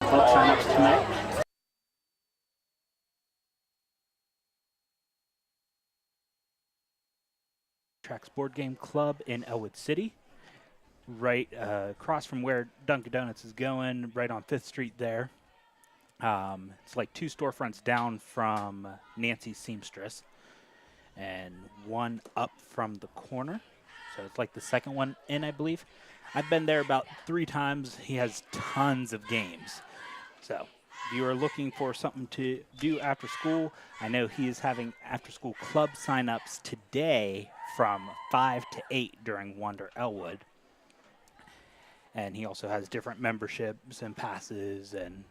Club signups tonight. Tracks Board Game Club in Ellwood City, right across from where Dunkin' Donuts is going, right on 5th Street there. It's like 2 storefronts down from Nancy's Seamstress and one up from the corner. So it's like the second one in, I believe. I've been there about 3 times. He has tons of games. So if you are looking for something to do after school, I know he is having after-school club sign-ups today from 5 to 8 during Wonder Ellwood. And he also has different memberships and passes and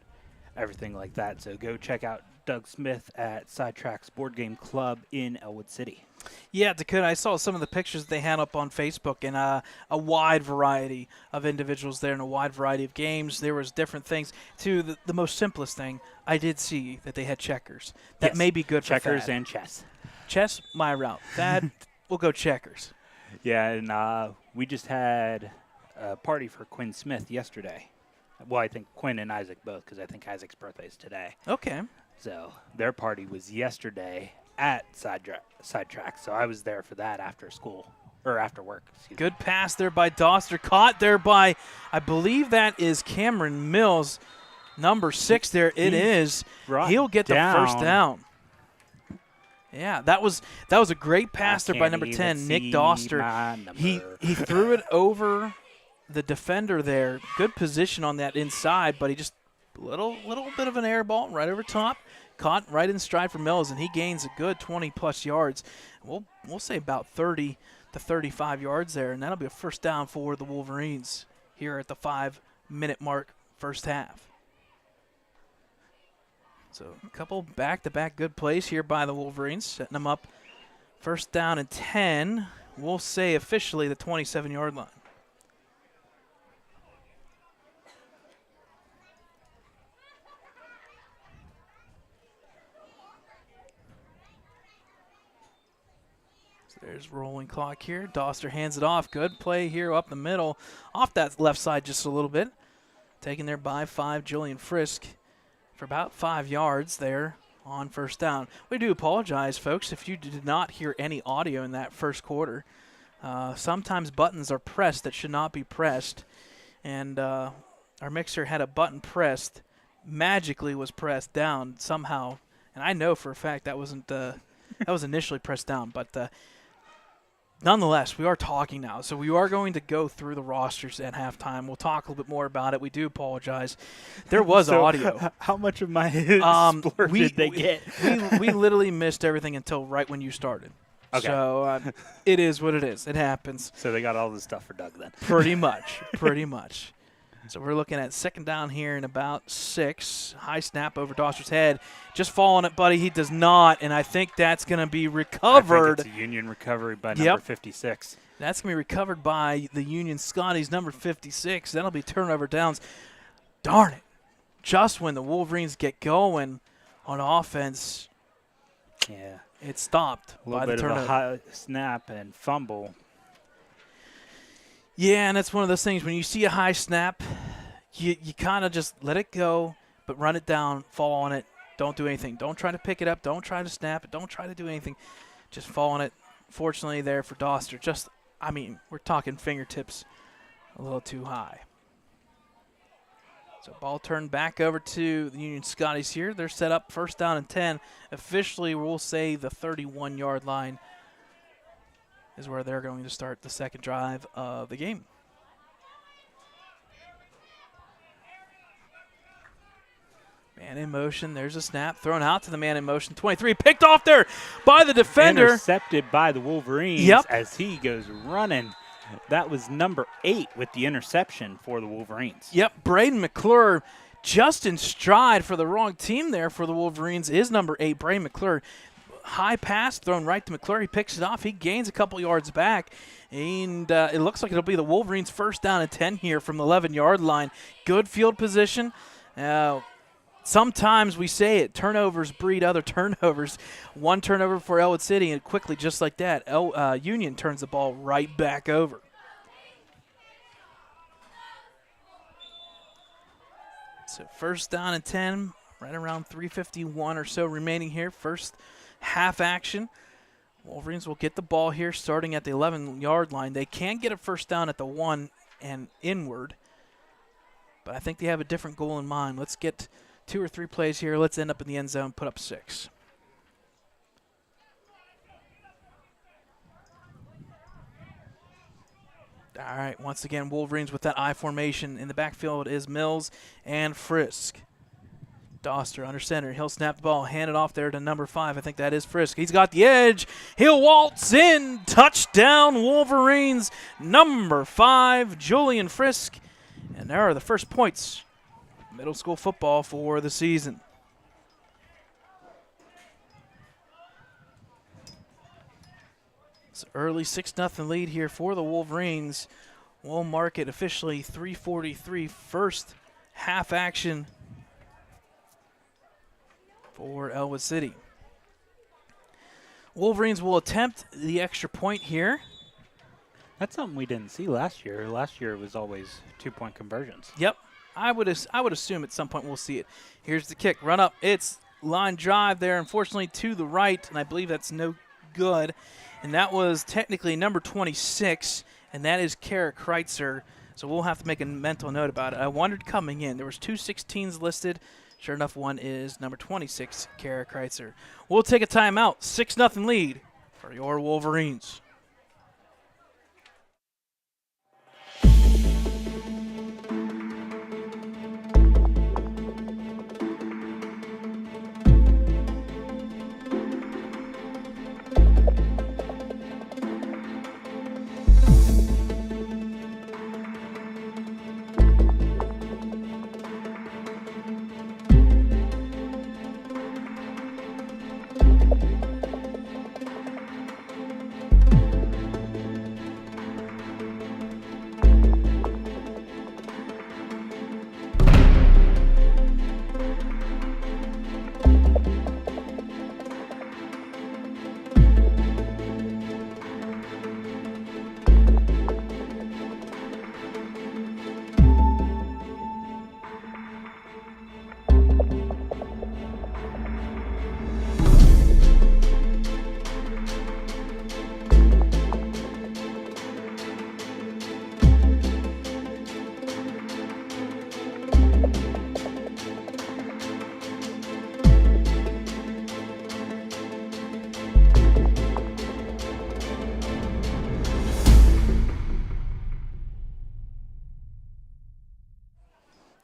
everything like that. So go check out Doug Smith at Sidetracks Board Game Club in Ellwood City. Yeah, Dakota, I saw some of the pictures they had up on Facebook, and a wide variety of individuals there and a wide variety of games. There was different things. To the most simplest thing, I did see that they had checkers. That may be good for checkers Thad. and chess. Chess, my route. Thad, we'll go checkers. Yeah, and we just had a party for Quinn Smith yesterday. Well, I think Quinn and Isaac both, because I think Isaac's birthday is today. Okay. So their party was yesterday at Sidetrack, so I was there for that after school, or after work. Good pass there by Doster, caught there by, I believe that is Cameron Mills, number 6 there. It is. He'll get the first down. Yeah, that was a great pass there by number 10, Nick Doster. He threw it over the defender there. Good position on that inside, but he just little bit of an air ball right over top. Caught right in stride for Mills, and he gains a good 20-plus yards. We'll say about 30 to 35 yards there, and that'll be a first down for the Wolverines here at the 5-minute mark, first half. So a couple back-to-back good plays here by the Wolverines, setting them up. First down and 10, we'll say officially the 27-yard line. There's rolling clock here. Doster hands it off. Good play here up the middle. Off that left side just a little bit. Taken there by 5, Julian Frisk for about 5 yards there on first down. We do apologize, folks, if you did not hear any audio in that first quarter. Sometimes buttons are pressed that should not be pressed. And our mixer had a button pressed, magically was pressed down somehow. And I know for a fact that wasn't that was initially pressed down, but nonetheless, we are talking now, so we are going to go through the rosters at halftime. We'll talk a little bit more about it. We do apologize. There was audio. How much of my splurge did they get? we literally missed everything until right when you started. Okay. So it is what it is. It happens. So they got all the stuff for Doug then. Pretty much. So we're looking at second down here in about 6. High snap over Doster's head. Just fall on it, buddy. He does not, and I think that's going to be recovered. I think it's a Union recovery by number 56. That's going to be recovered by the Union Scotties, number 56. That'll be turnover downs. Darn it. Just when the Wolverines get going on offense, yeah, it stopped by the turnover. A little bit of a high snap and fumble. Yeah, and that's one of those things. When you see a high snap, you kind of just let it go, but run it down, fall on it. Don't do anything. Don't try to pick it up. Don't try to snap it. Don't try to do anything. Just fall on it. Fortunately there for Doster. We're talking fingertips a little too high. So ball turned back over to the Union Scotties here. They're set up first down and 10. Officially, we'll say the 31-yard line is where they're going to start the second drive of the game. Man in motion. There's a snap thrown out to the man in motion. 23 picked off there by the defender. Intercepted by the Wolverines as he goes running. That was number 8 with the interception for the Wolverines. Yep, Braden McClure just in stride for the wrong team there for the Wolverines is number 8, Braden McClure. High pass thrown right to McClure. He picks it off. He gains a couple yards back. And it looks like it'll be the Wolverines' first down and 10 here from the 11-yard line. Good field position. Sometimes we say it, turnovers breed other turnovers. One turnover for Ellwood City, and quickly, just like that, Union turns the ball right back over. So first down and 10, right around 3:51 or so remaining here. First half action. Wolverines will get the ball here starting at the 11-yard line. They can get a first down at the 1 and inward, but I think they have a different goal in mind. Let's get 2 or 3 plays here. Let's end up in the end zone, put up 6. All right, once again, Wolverines with that I formation. In the backfield is Mills and Frisk. Doster under center. He'll snap the ball, hand it off there to number 5. I think that is Frisk. He's got the edge. He'll waltz in. Touchdown, Wolverines. Number 5, Julian Frisk. And there are the first points. Middle school football for the season. It's early 6-0 lead here for the Wolverines. We'll mark it officially 3:43 first half action for Ellwood City. Wolverines will attempt the extra point here. That's something we didn't see last year. Last year it was always 2-point conversions. Yep. I would assume at some point we'll see it. Here's the kick. Run up. It's line drive there, unfortunately, to the right, and I believe that's no good. And that was technically number 26, and that is Kara Kreitzer. So we'll have to make a mental note about it. I wondered coming in. There was 2 16s listed. Sure enough, one is number 26, Kara Kreitzer. We'll take a timeout. 6-0 lead for your Wolverines.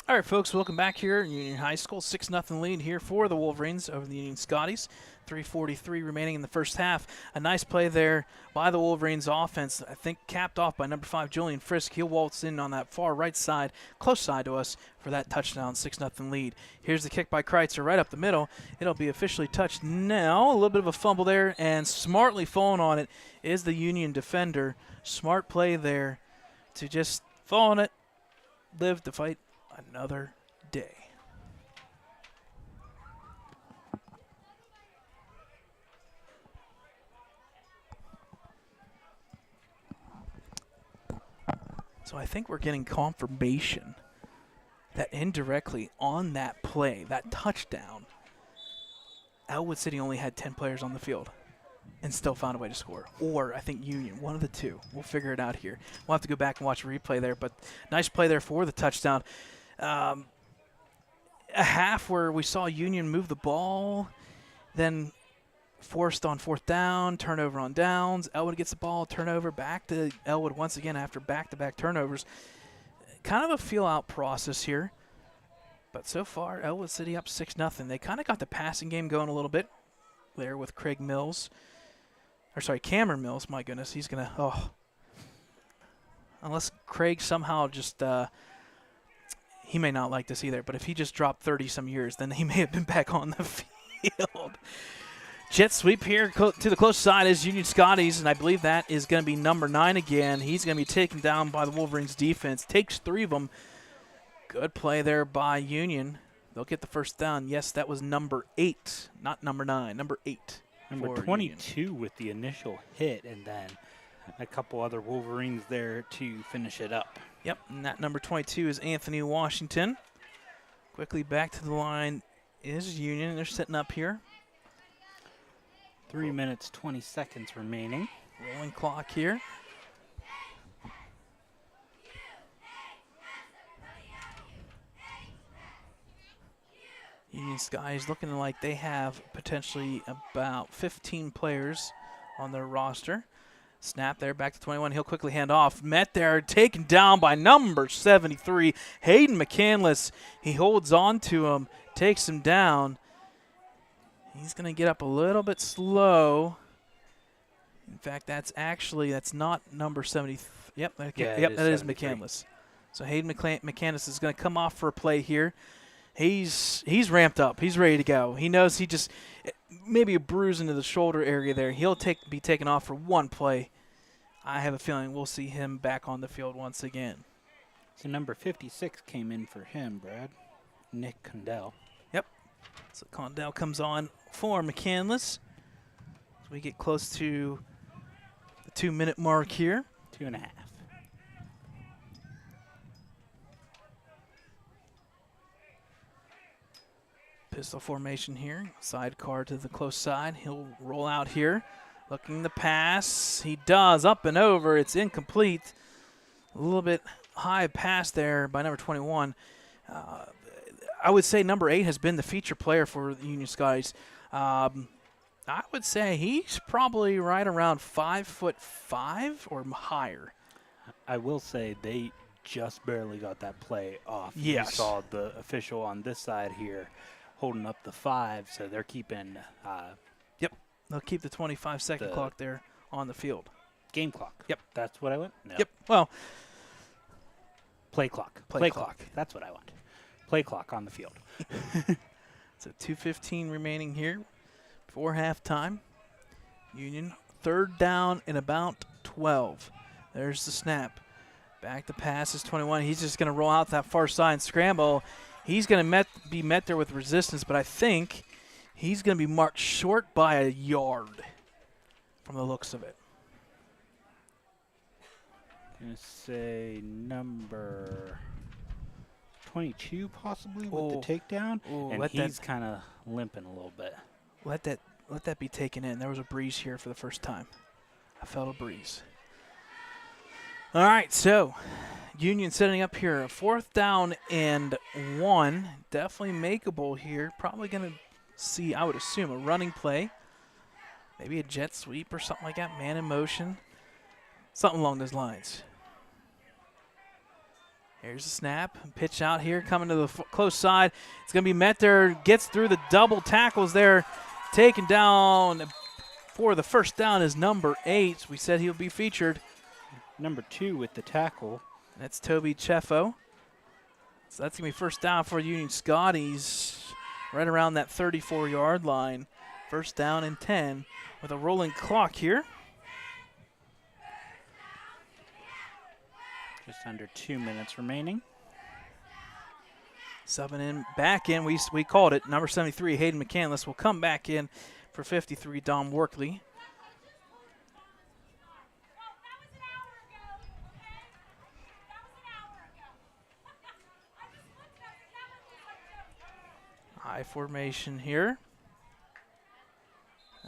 All right, folks, welcome back here in Union High School. 6-0 lead here for the Wolverines over the Union Scotties. 3:43 remaining in the first half. A nice play there by the Wolverines offense, I think capped off by number 5, Julian Frisk. He'll waltz in on that far right side, close side to us for that touchdown, 6-0 lead. Here's the kick by Kreitzer right up the middle. It'll be officially touched now. A little bit of a fumble there, and smartly falling on it is the Union defender. Smart play there to just fall on it, live to fight another day. So I think we're getting confirmation that indirectly on that play, that touchdown, Ellwood City only had 10 players on the field and still found a way to score. Or I think Union, one of the two. We'll figure it out here. We'll have to go back and watch a replay there, but nice play there for the touchdown. A half where we saw Union move the ball, then forced on 4th down, turnover on downs. Ellwood gets the ball, turnover, back to Ellwood once again after back-to-back turnovers. Kind of a feel-out process here. But so far, Ellwood City up 6-0. They kind of got the passing game going a little bit there with Cameron Mills. My goodness, he's going to, unless Craig somehow just, he may not like this either, but if he just dropped 30-some years, then he may have been back on the field. Jet sweep here to the close side is Union Scotties, and I believe that is going to be number 9 again. He's going to be taken down by the Wolverines defense. Takes 3 of them. Good play there by Union. They'll get the first down. Yes, that was number 8, not number 9, number 8. Number 22 Union. With the initial hit, and then a couple other Wolverines there to finish it up. Yep, and that number 22 is Anthony Washington. Quickly back to the line is Union. They're sitting up here. 3 minutes, 20 seconds remaining. Rolling clock here. Union Skies looking like they have potentially about 15 players on their roster. Snap there, back to 21. He'll quickly hand off. Met there, taken down by number 73, Hayden McCandless. He holds on to him, takes him down. He's going to get up a little bit slow. In fact, that's not number 70. That is McCandless. So Hayden McCandless is going to come off for a play here. He's ramped up. He's ready to go. He knows he just maybe a bruise into the shoulder area there. He'll be taken off for one play. I have a feeling we'll see him back on the field once again. So number 56 came in for him, Brad. Nick Condell. Yep. So Condell comes on for McCandless. As we get close to the 2-minute mark here. 2.5. Pistol formation here. Sidecar to the close side. He'll roll out here. Looking to pass. He does. Up and over. It's incomplete. A little bit high pass there by number 21. I would say number 8 has been the feature player for the Union Scotties. I would say he's probably right around 5'5" or higher. I will say they just barely got that play off. Yes. You saw the official on this side here holding up the 5, so they're keeping Yep. They'll keep the 25-second clock there on the field. game clock. Yep. That's what I want? No. Yep. Well, Play clock. Play clock. That's what I want. Play clock on the field. so 2:15 remaining here before halftime. Union 3rd down and about 12. There's the snap. Back to pass is 21. He's just going to roll out that far side and scramble. He's going to be met there with resistance, but I think he's going to be marked short by a yard from the looks of it. I'm going to say number 22 possibly with the takedown. And he's kind of limping a little bit. Let that be taken in. There was a breeze here for the first time. I felt a breeze. All right, so Union setting up here. 4th down and 1. Definitely makeable here. Probably going to see, I would assume, a running play. Maybe a jet sweep or something like that. Man in motion. Something along those lines. Here's the snap. Pitch out here, coming to the close side. It's going to be met there. Gets through the double tackles there. Taken down for the first down is number 8. We said he'll be featured. Number 2 with the tackle. That's Toby Cheffo. So that's going to be first down for Union Scotties right around that 34-yard line. First down and 10 with a rolling clock here. Just under 2 minutes remaining. Subbing in, back in, we called it. Number 73, Hayden McCandless, will come back in for 53, Dom Workley. High formation here.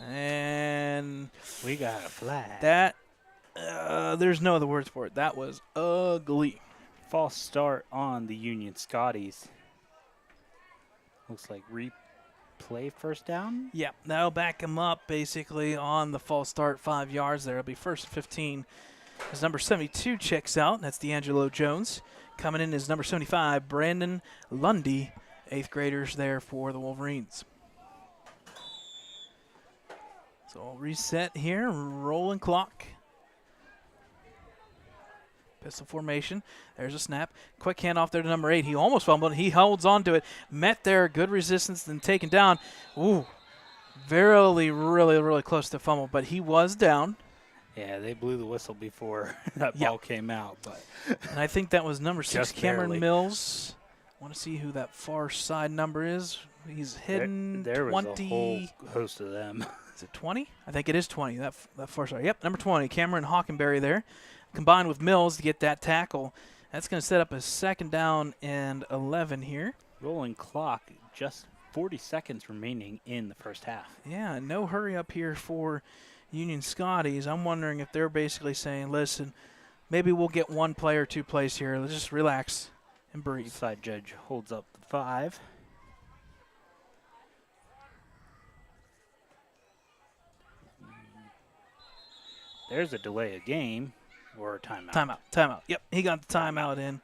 And we got a flag. That, there's no other words for it. That was ugly. False start on the Union Scotties. Looks like replay first down. Yeah, that'll back him up basically on the false start, 5 yards there. It'll be 1st and 15 as number 72 checks out. That's D'Angelo Jones. Coming in is number 75, Brandon Lundy, 8th graders there for the Wolverines. So I'll reset here, rolling clock. Pistol formation. There's a snap. Quick handoff there to number 8. He almost fumbled. He holds on to it. Met there. Good resistance. Then taken down. Ooh. Really, really close to fumble. But he was down. Yeah, they blew the whistle before that ball came out. But and I think that was number 6, Cameron barely. Mills. I want to see who that far side number is. He's hidden. There 20. was a whole host of them. Is it 20? I think it is 20. That far side. Yep, number 20, Cameron Hockenberry there. Combined with Mills to get that tackle. That's going to set up a 2nd down and 11 here. Rolling clock, just 40 seconds remaining in the first half. Yeah, no hurry up here for Union Scotties. I'm wondering if they're basically saying, listen, maybe we'll get 1 play or 2 plays here. Let's just relax and breathe. Side judge holds up the 5. There's a delay of game or a timeout. Timeout. Yep, he got the timeout in.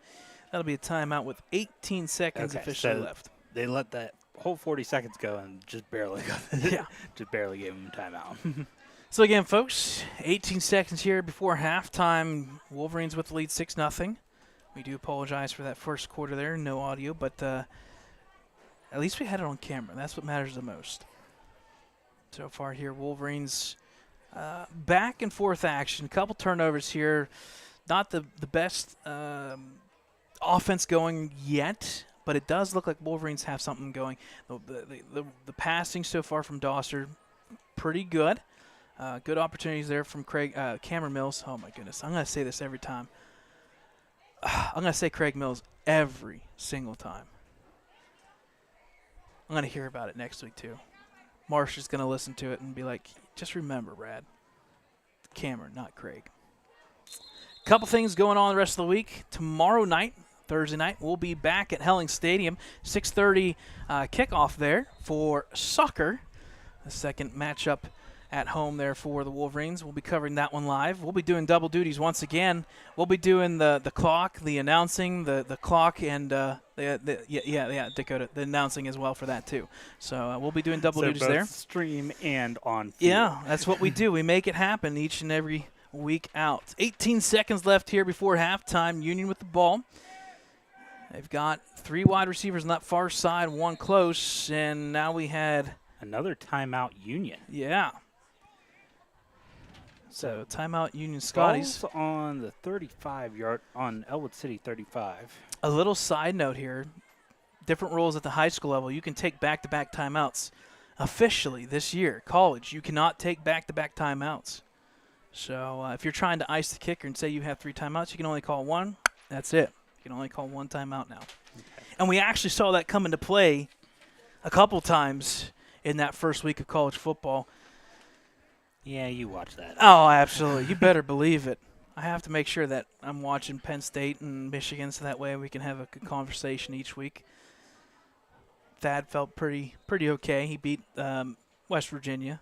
That'll be a timeout with 18 seconds officially left. They let that whole 40 seconds go and just barely got it. Yeah. Just barely gave him a timeout. So again, folks, 18 seconds here before halftime. Wolverines with the lead 6-0. We do apologize for that first quarter there. No audio, but at least we had it on camera. That's what matters the most. So far here, Wolverines back and forth action. A couple turnovers here. Not the best offense going yet, but it does look like Wolverines have something going. The passing so far from Doster, pretty good. Good opportunities there from Cameron Mills. Oh, my goodness. I'm going to say this every time. I'm going to say Craig Mills every single time. I'm going to hear about it next week, too. Marsh is going to listen to it and be like, just remember, Brad, Cameron, not Craig. Couple things going on the rest of the week. Tomorrow night, Thursday night, we'll be back at Helling Stadium. 6:30 kickoff there for soccer. The second matchup at home there for the Wolverines. We'll be covering that one live. We'll be doing double duties once again. We'll be doing the clock, the announcing, the clock, and Dakota, the announcing as well for that too. So we'll be doing double duties both there. Stream and on field. Yeah, that's what we do. We make it happen each and every week out. 18 seconds left here before halftime. Union with the ball. They've got 3 wide receivers on that far side, 1 close, and now we had another timeout Union. Yeah. So timeout Union Scotties. Balls on the 35-yard on Ellwood City 35. A little side note here. Different rules at the high school level. You can take back-to-back timeouts. Officially this year, college, you cannot take back-to-back timeouts. So if you're trying to ice the kicker and say you have 3 timeouts, you can only call 1. That's it. You can only call 1 timeout now. Okay. And we actually saw that come into play a couple times in that first week of college football. Yeah, you watch that. Oh, absolutely. You better believe it. I have to make sure that I'm watching Penn State and Michigan so that way we can have a good conversation each week. Thad felt pretty okay. He beat West Virginia.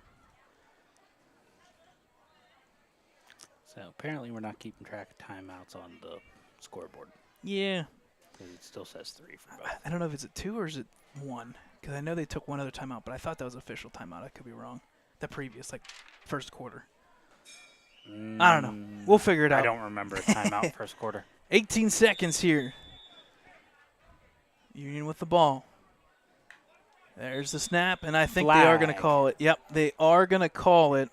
So apparently we're not keeping track of timeouts on the scoreboard. Yeah. Because it still says 3 for both. I don't know if it's at 2 or is it 1. Because I know they took one other timeout, but I thought that was official timeout. I could be wrong. The previous, first quarter. I don't know. We'll figure it out. I don't remember a timeout first quarter. 18 seconds here. Union with the ball. There's the snap, and I think they are going to call it. Yep, they are going to call it.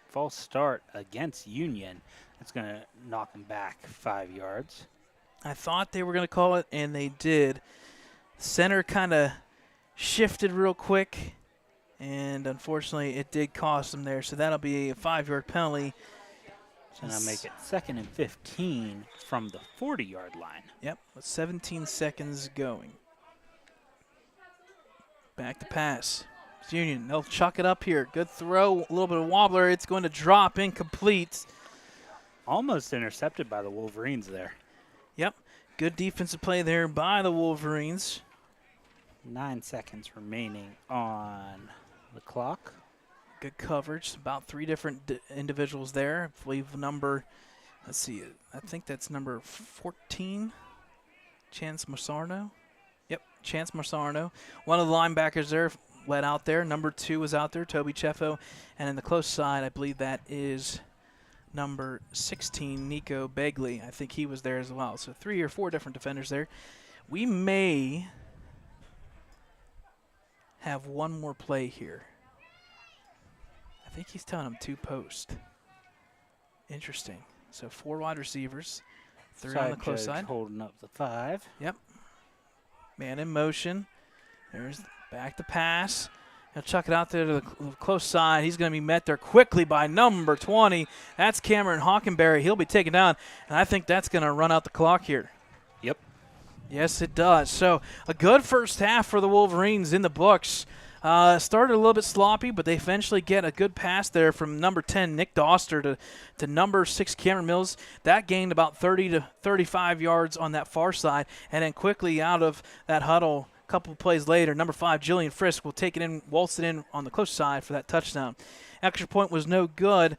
False start against Union. That's going to knock them back 5 yards. I thought they were going to call it, and they did. Center kind of shifted real quick, and unfortunately it did cost them there. So that'll be a 5-yard penalty. So now make it 2nd and 15 from the 40-yard line. Yep, with 17 seconds going. Back to pass. It's Union. They'll chuck it up here. Good throw, a little bit of wobbler. It's going to drop incomplete. Almost intercepted by the Wolverines there. Yep, good defensive play there by the Wolverines. 9 seconds remaining on the clock. Good coverage. About 3 different individuals there. I believe number, let's see, I think that's number 14, Chance Marsarno. Yep, Chance Marsarno. One of the linebackers there led out there. Number 2 was out there, Toby Cheffo. And in the close side, I believe that is number 16, Nico Begley. I think he was there as well. So 3 or 4 different defenders there. We may have one more play here. I think he's telling him 2 post. Interesting. So 4 wide receivers, 3 on the close side. Holding up the 5. Yep. Man in motion. There's back to pass. He'll chuck it out there to the close side. He's going to be met there quickly by number 20. That's Cameron Hockenberry. He'll be taken down, and I think that's going to run out the clock here. Yep. Yes, it does. So a good first half for the Wolverines in the books. Started a little bit sloppy, but they eventually get a good pass there from number 10, Nick Doster, to number 6, Cameron Mills. That gained about 30 to 35 yards on that far side, and then quickly out of that huddle, a couple of plays later, number 5, Jillian Frisk, will take it in, waltz it in on the close side for that touchdown. Extra point was no good,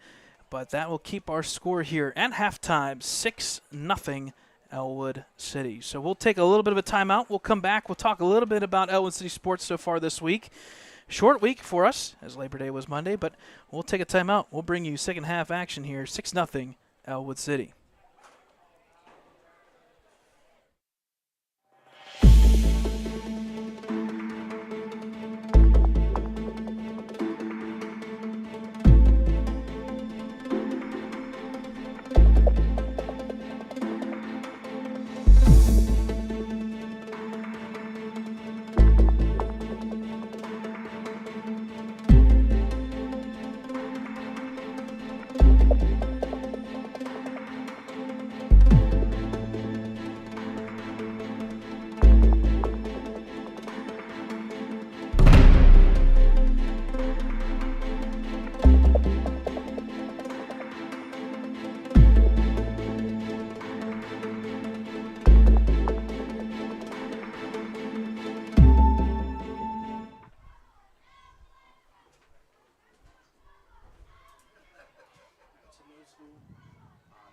but that will keep our score here at halftime, 6-0. Ellwood City. So we'll take a little bit of a timeout. We'll come back. We'll talk a little bit about Ellwood City sports so far this week. Short week for us, as Labor Day was Monday, but we'll take a timeout. We'll bring you second half action here, 6-0 Ellwood City.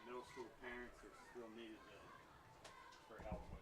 Middle school parents are still needed for Ellwood.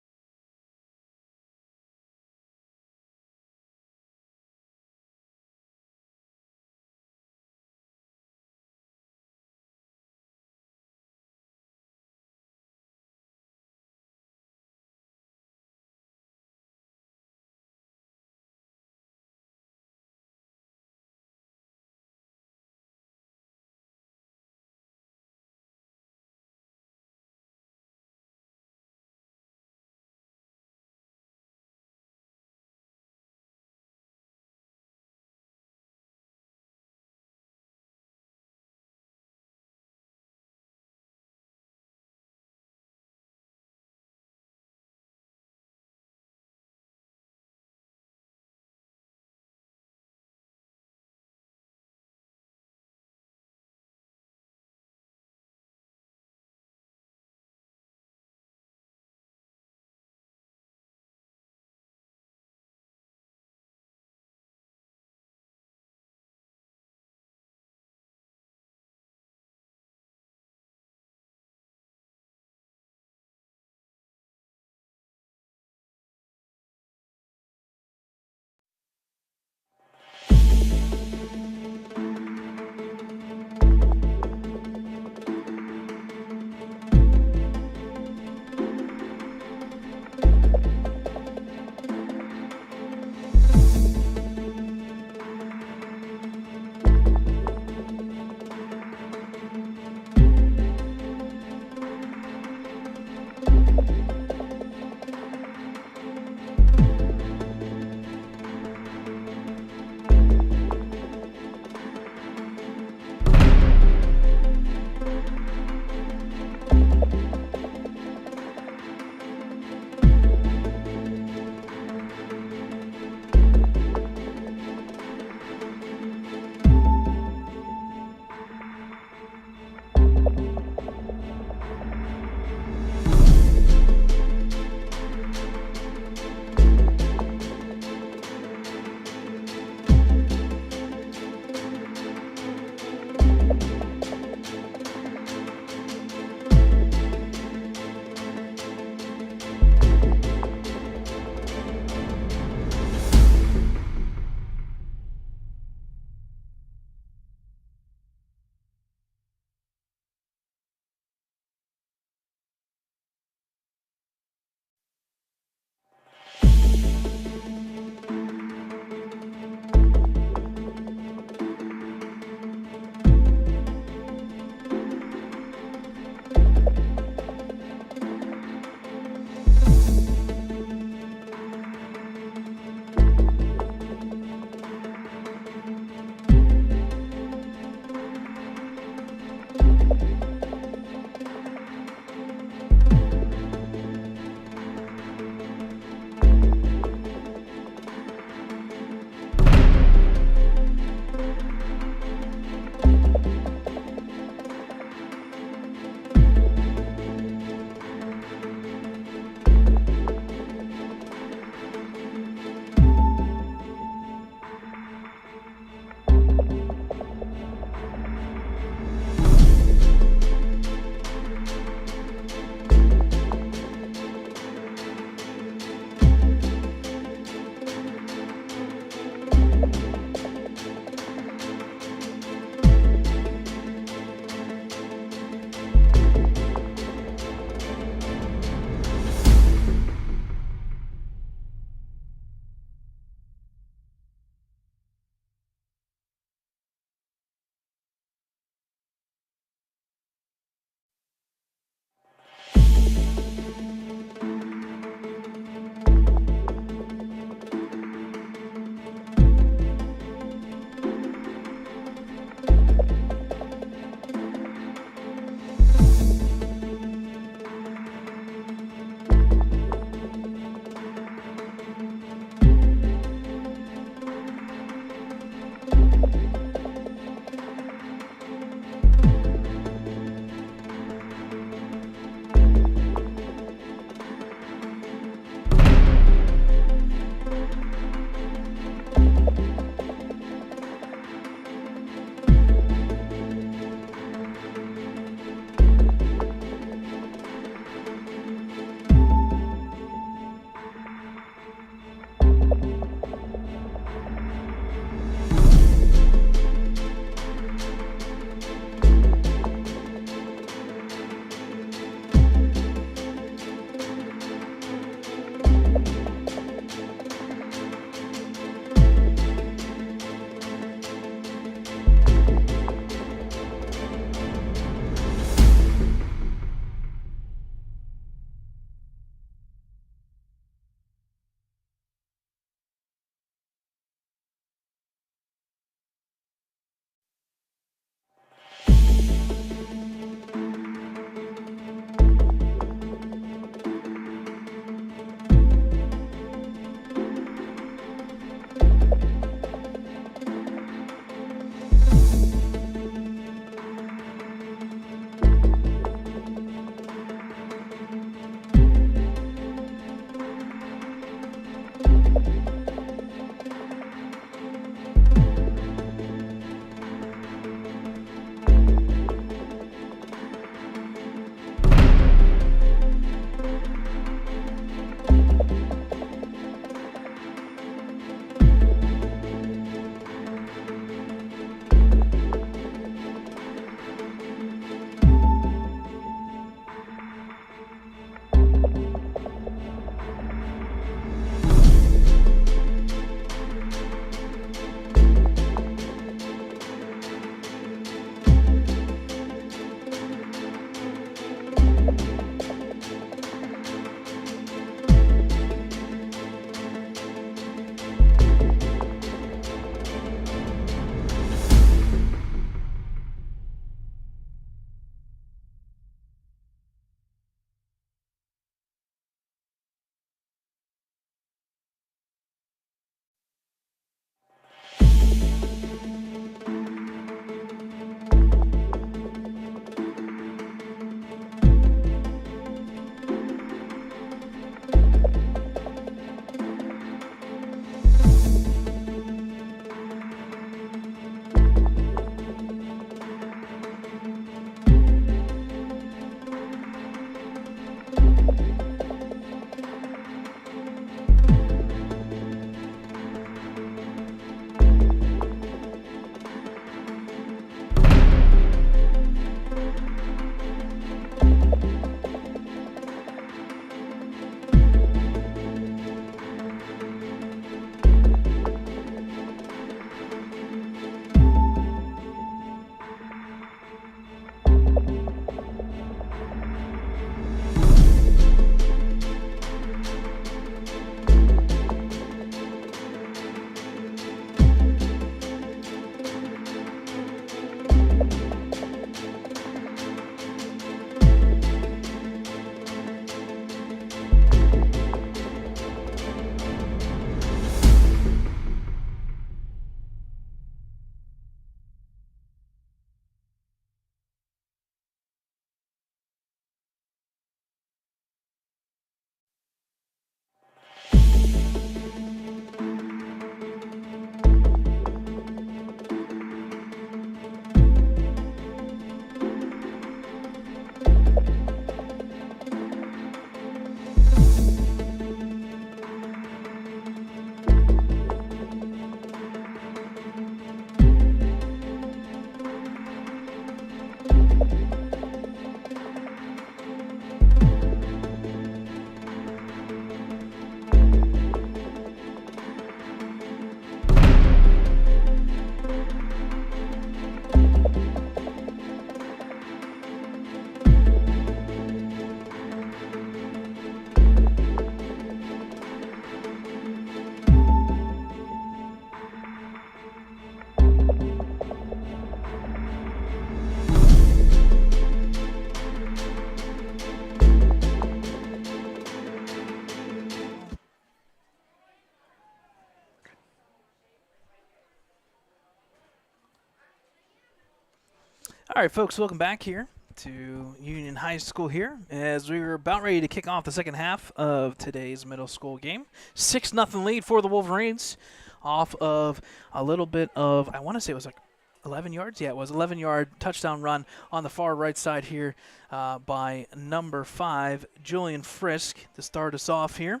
All right, folks, welcome back here to Union High School here as we were about ready to kick off the second half of today's middle school game. 6-0 lead for the Wolverines off of a little bit of, I want to say it was like 11 yards? Yeah, it was 11-yard touchdown run on the far right side here by number 5, Julian Frisk, to start us off here.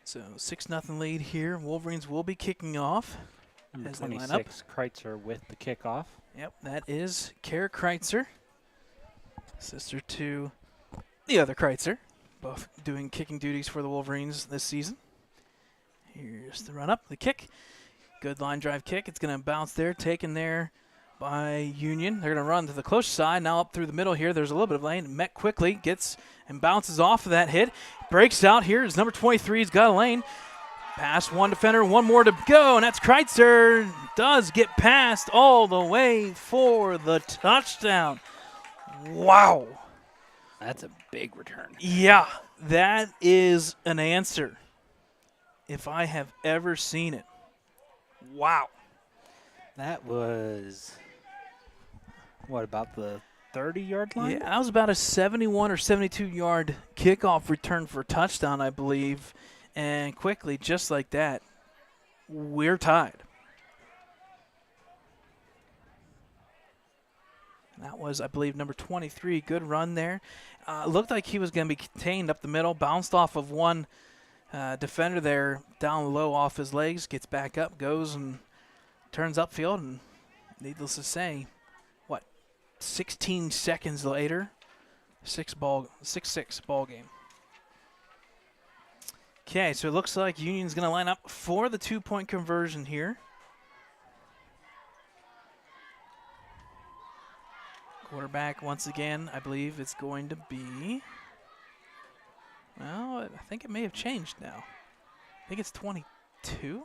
So 6-0 lead here. Wolverines will be kicking off. Number as they line up. 26, Kreitzer with the kickoff. Yep, that is Kara Kreitzer, sister to the other Kreitzer, both doing kicking duties for the Wolverines this season. Here's the run up, the kick. Good line drive kick. It's going to bounce there, taken there by Union. They're going to run to the close side. Now up through the middle here. There's a little bit of lane. Met quickly, gets and bounces off of that hit. Breaks out here. It's number 23. He's got a lane. Past one defender, one more to go, and that's Kreitzer. Does get past all the way for the touchdown. Wow. That's a big return. Yeah, that is an answer if I have ever seen it. Wow. That was, what, about the 30-yard line? Yeah, that was about a 71 or 72-yard kickoff return for a touchdown, I believe. And quickly, just like that, we're tied. That was, I believe, number 23. Good run there. Looked like he was going to be contained up the middle. Bounced off of one defender there, down low off his legs. Gets back up, goes and turns upfield. And needless to say, 16 seconds later, 6-6 ball game. Okay, so it looks like Union's going to line up for the 2-point conversion here. Quarterback, once again, I believe it's going to be, well, I think it may have changed now. I think it's 22.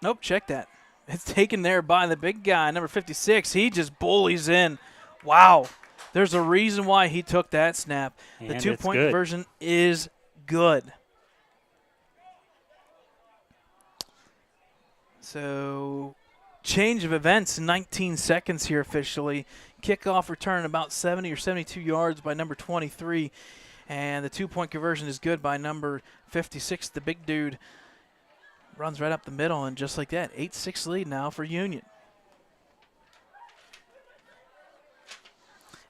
Nope, check that. It's taken there by the big guy, number 56. He just bullies in. Wow. There's a reason why he took that snap. And the 2-point conversion is good. So, change of events, 19 seconds here officially. Kickoff return about 70 or 72 yards by number 23. And the 2-point conversion is good by number 56. The big dude runs right up the middle, and just like that, 8-6 lead now for Union.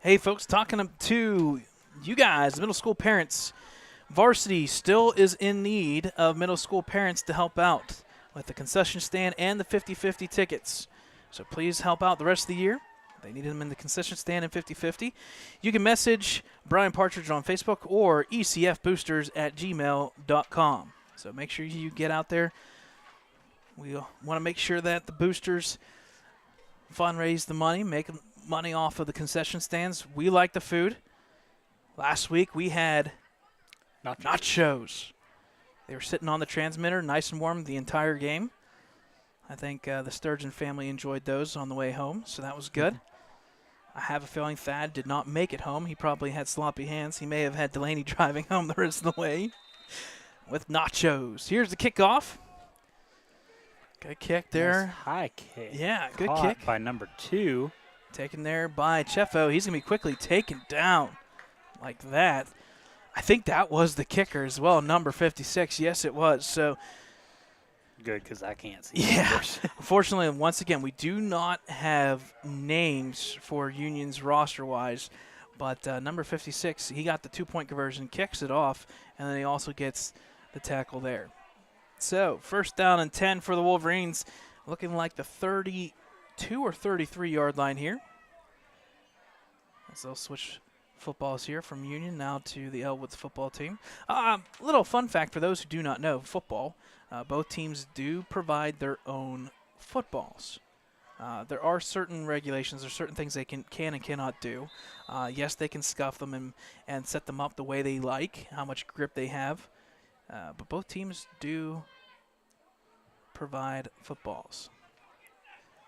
Hey, folks, talking to you guys, middle school parents. Varsity still is in need of middle school parents to help out with the concession stand and the 50-50 tickets. So please help out the rest of the year. They need them in the concession stand and 50-50. You can message Brian Partridge on Facebook or ecfboosters@gmail.com. So make sure you get out there. We want to make sure that the boosters fundraise the money, make money off of the concession stands. We like the food. Last week we had nachos. They were sitting on the transmitter, nice and warm the entire game. I think the Sturgeon family enjoyed those on the way home, so that was good. I have a feeling Thad did not make it home. He probably had sloppy hands. He may have had Delaney driving home the rest of the way with nachos. Here's the kickoff. Good kick there. Nice high kick. Yeah, good Caught kick. by number 2. Taken there by Cheffo. He's going to be quickly taken down like that. I think that was the kicker as well, number 56. Yes, it was. So Good, because I can't see. yeah. Unfortunately, once again, we do not have names for Union's roster-wise. But number 56, he got the 2-point conversion, kicks it off, and then he also gets the tackle there. So, first down and 10 for the Wolverines, looking like the 32 or 33-yard line here. As they'll switch footballs here from Union now to the Ellwood's football team. Little fun fact for those who do not know football, both teams do provide their own footballs. There are certain regulations, there are certain things they can and cannot do. Yes, they can scuff them and set them up the way they like, how much grip they have. But both teams do provide footballs.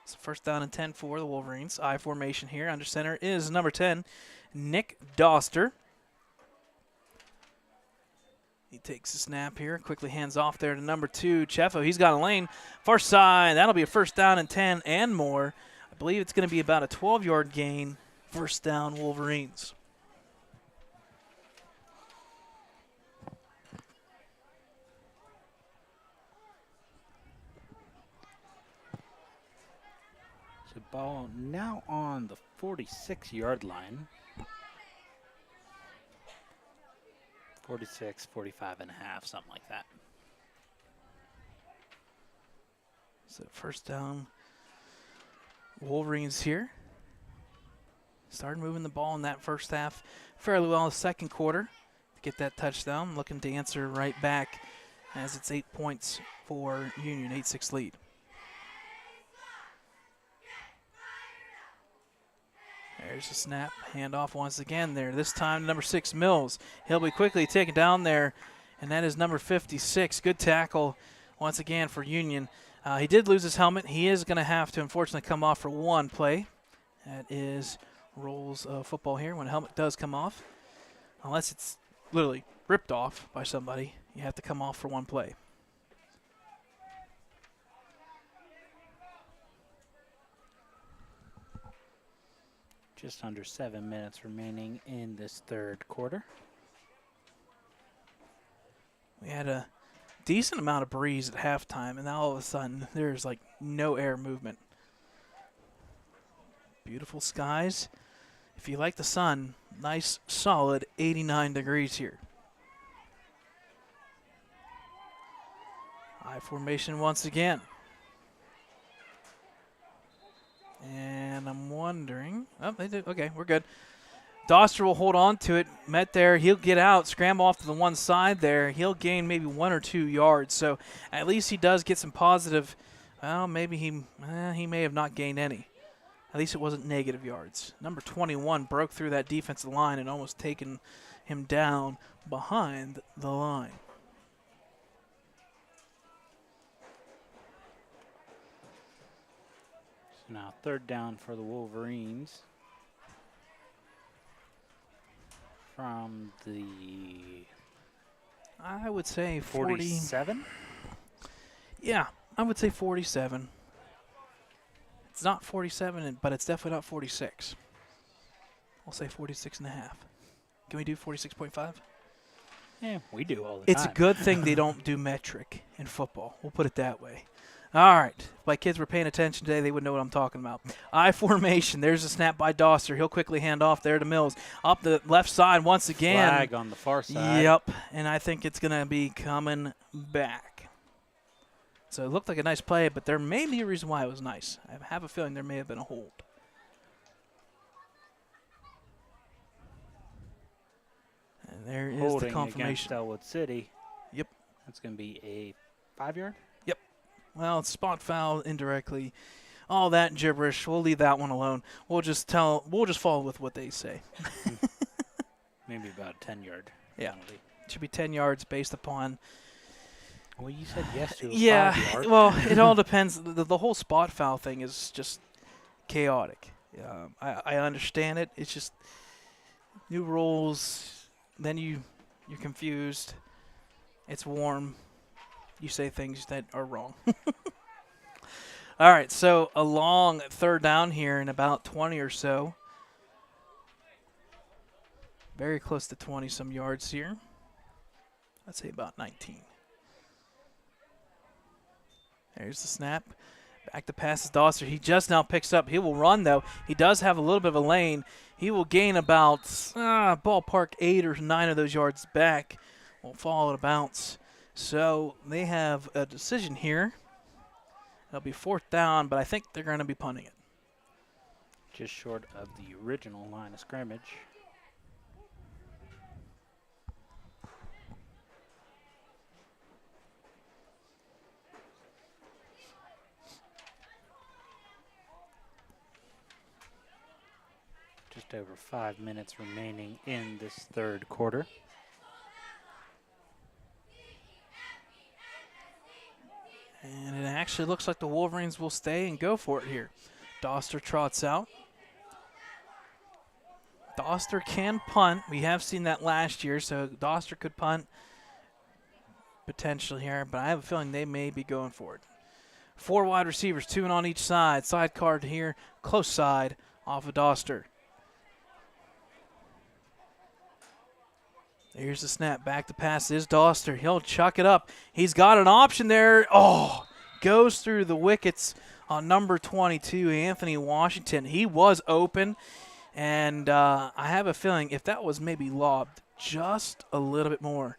So first down and 10 for the Wolverines. I formation here. Under center is number 10, Nick Doster. He takes a snap here, quickly hands off there to number 2, Cheffo. He's got a lane, far side. That'll be a first down and 10 and more. I believe it's going to be about a 12-yard gain, first down Wolverines. So ball now on the 46-yard line. 46, 45 and a half, something like that. So first down, Wolverines here. Started moving the ball in that first half fairly well in the second quarter to get that touchdown. Looking to answer right back as it's 8 points for Union, 8-6 lead. There's a snap, handoff once again there. This time number 6, Mills. He'll be quickly taken down there, and that is number 56. Good tackle once again for Union. He did lose his helmet. He is going to have to, unfortunately, come off for one play. That is rules of football here. When a helmet does come off, unless it's literally ripped off by somebody, you have to come off for one play. Just under 7 minutes remaining in this third quarter. We had a decent amount of breeze at halftime, and now all of a sudden there's like no air movement. Beautiful skies. If you like the sun, nice solid 89 degrees here. I formation once again. And I'm wondering, oh, they did, okay, we're good. Doster will hold on to it, met there, he'll get out, scramble off to the one side there, he'll gain maybe 1 or 2 yards, so at least he does get some positive, well, maybe he may have not gained any. At least it wasn't negative yards. Number 21 broke through that defensive line and almost taken him down behind the line. Now third down for the Wolverines from the I would say 47. Yeah, I would say 47. It's not 47, but it's definitely not 46. I'll say 46 and a half. Can we do 46.5? Yeah, we do all the time. It's a good thing they don't do metric in football. We'll put it that way. All right. If my kids were paying attention today, they would know what I'm talking about. I formation. There's a snap by Doster. He'll quickly hand off there to Mills. Up the left side once again. Flag on the far side. Yep. And I think it's going to be coming back. So it looked like a nice play, but there may be a reason why it was nice. I have a feeling there may have been a hold. And there is Holding the confirmation. Against Ellwood City. Yep. That's going to be a 5-yard. Well, it's spot foul indirectly. All that gibberish. We'll leave that one alone. We'll just follow with what they say. Maybe about 10-yard. Yeah. penalty. It should be 10 yards based upon. Well, you said yes to a 5 yard. Well, it all depends. The whole spot foul thing is just chaotic. I understand it. It's just new rules. Then you're confused. It's warm. You say things that are wrong. All right, so a long third down here in about 20 or so. Very close to 20-some yards here. I'd say about 19. There's the snap. Back to pass is Doster. He just now picks up. He will run, though. He does have a little bit of a lane. He will gain about ballpark 8 or 9 of those yards back. Will fall out of bounds. So they have a decision here. It'll be fourth down, but I think they're going to be punting it. Just short of the original line of scrimmage. Just over 5 minutes remaining in this third quarter. And it actually looks like the Wolverines will stay and go for it here. Doster trots out. Doster can punt. We have seen that last year, so Doster could punt. potential here, but I have a feeling they may be going for it. 4 wide receivers, 2 on each side. Side card here, close side off of Doster. Here's the snap. Back to pass is Doster. He'll chuck it up. He's got an option there. Oh, goes through the wickets on number 22, Anthony Washington. He was open, and I have a feeling if that was maybe lobbed just a little bit more,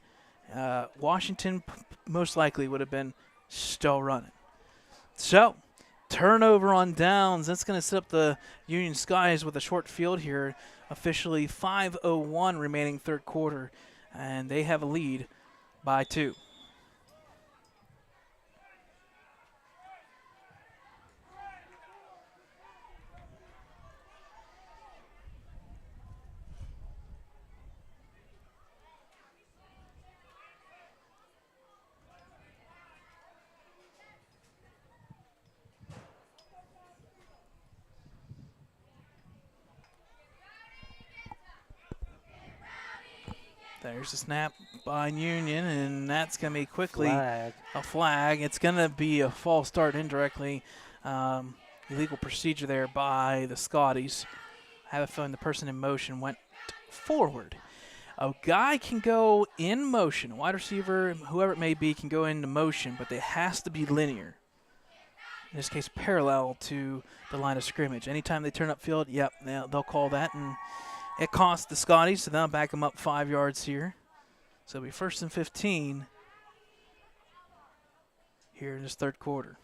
Washington most likely would have been still running. So, turnover on downs. That's going to set up the Union Skies with a short field here. Officially 5:01 remaining third quarter, and they have a lead by 2. There's a snap by Union, and that's going to be quickly a flag. It's going to be a false start indirectly. Illegal procedure there by the Scotties. I have a feeling the person in motion went forward. A guy can go in motion. A wide receiver, whoever it may be, can go into motion, but it has to be linear. In this case, parallel to the line of scrimmage. Anytime they turn upfield, yep, they'll call that, and it cost the Scotties, so they'll back them up 5 yards here. So it'll be 1st and 15 here in this third quarter.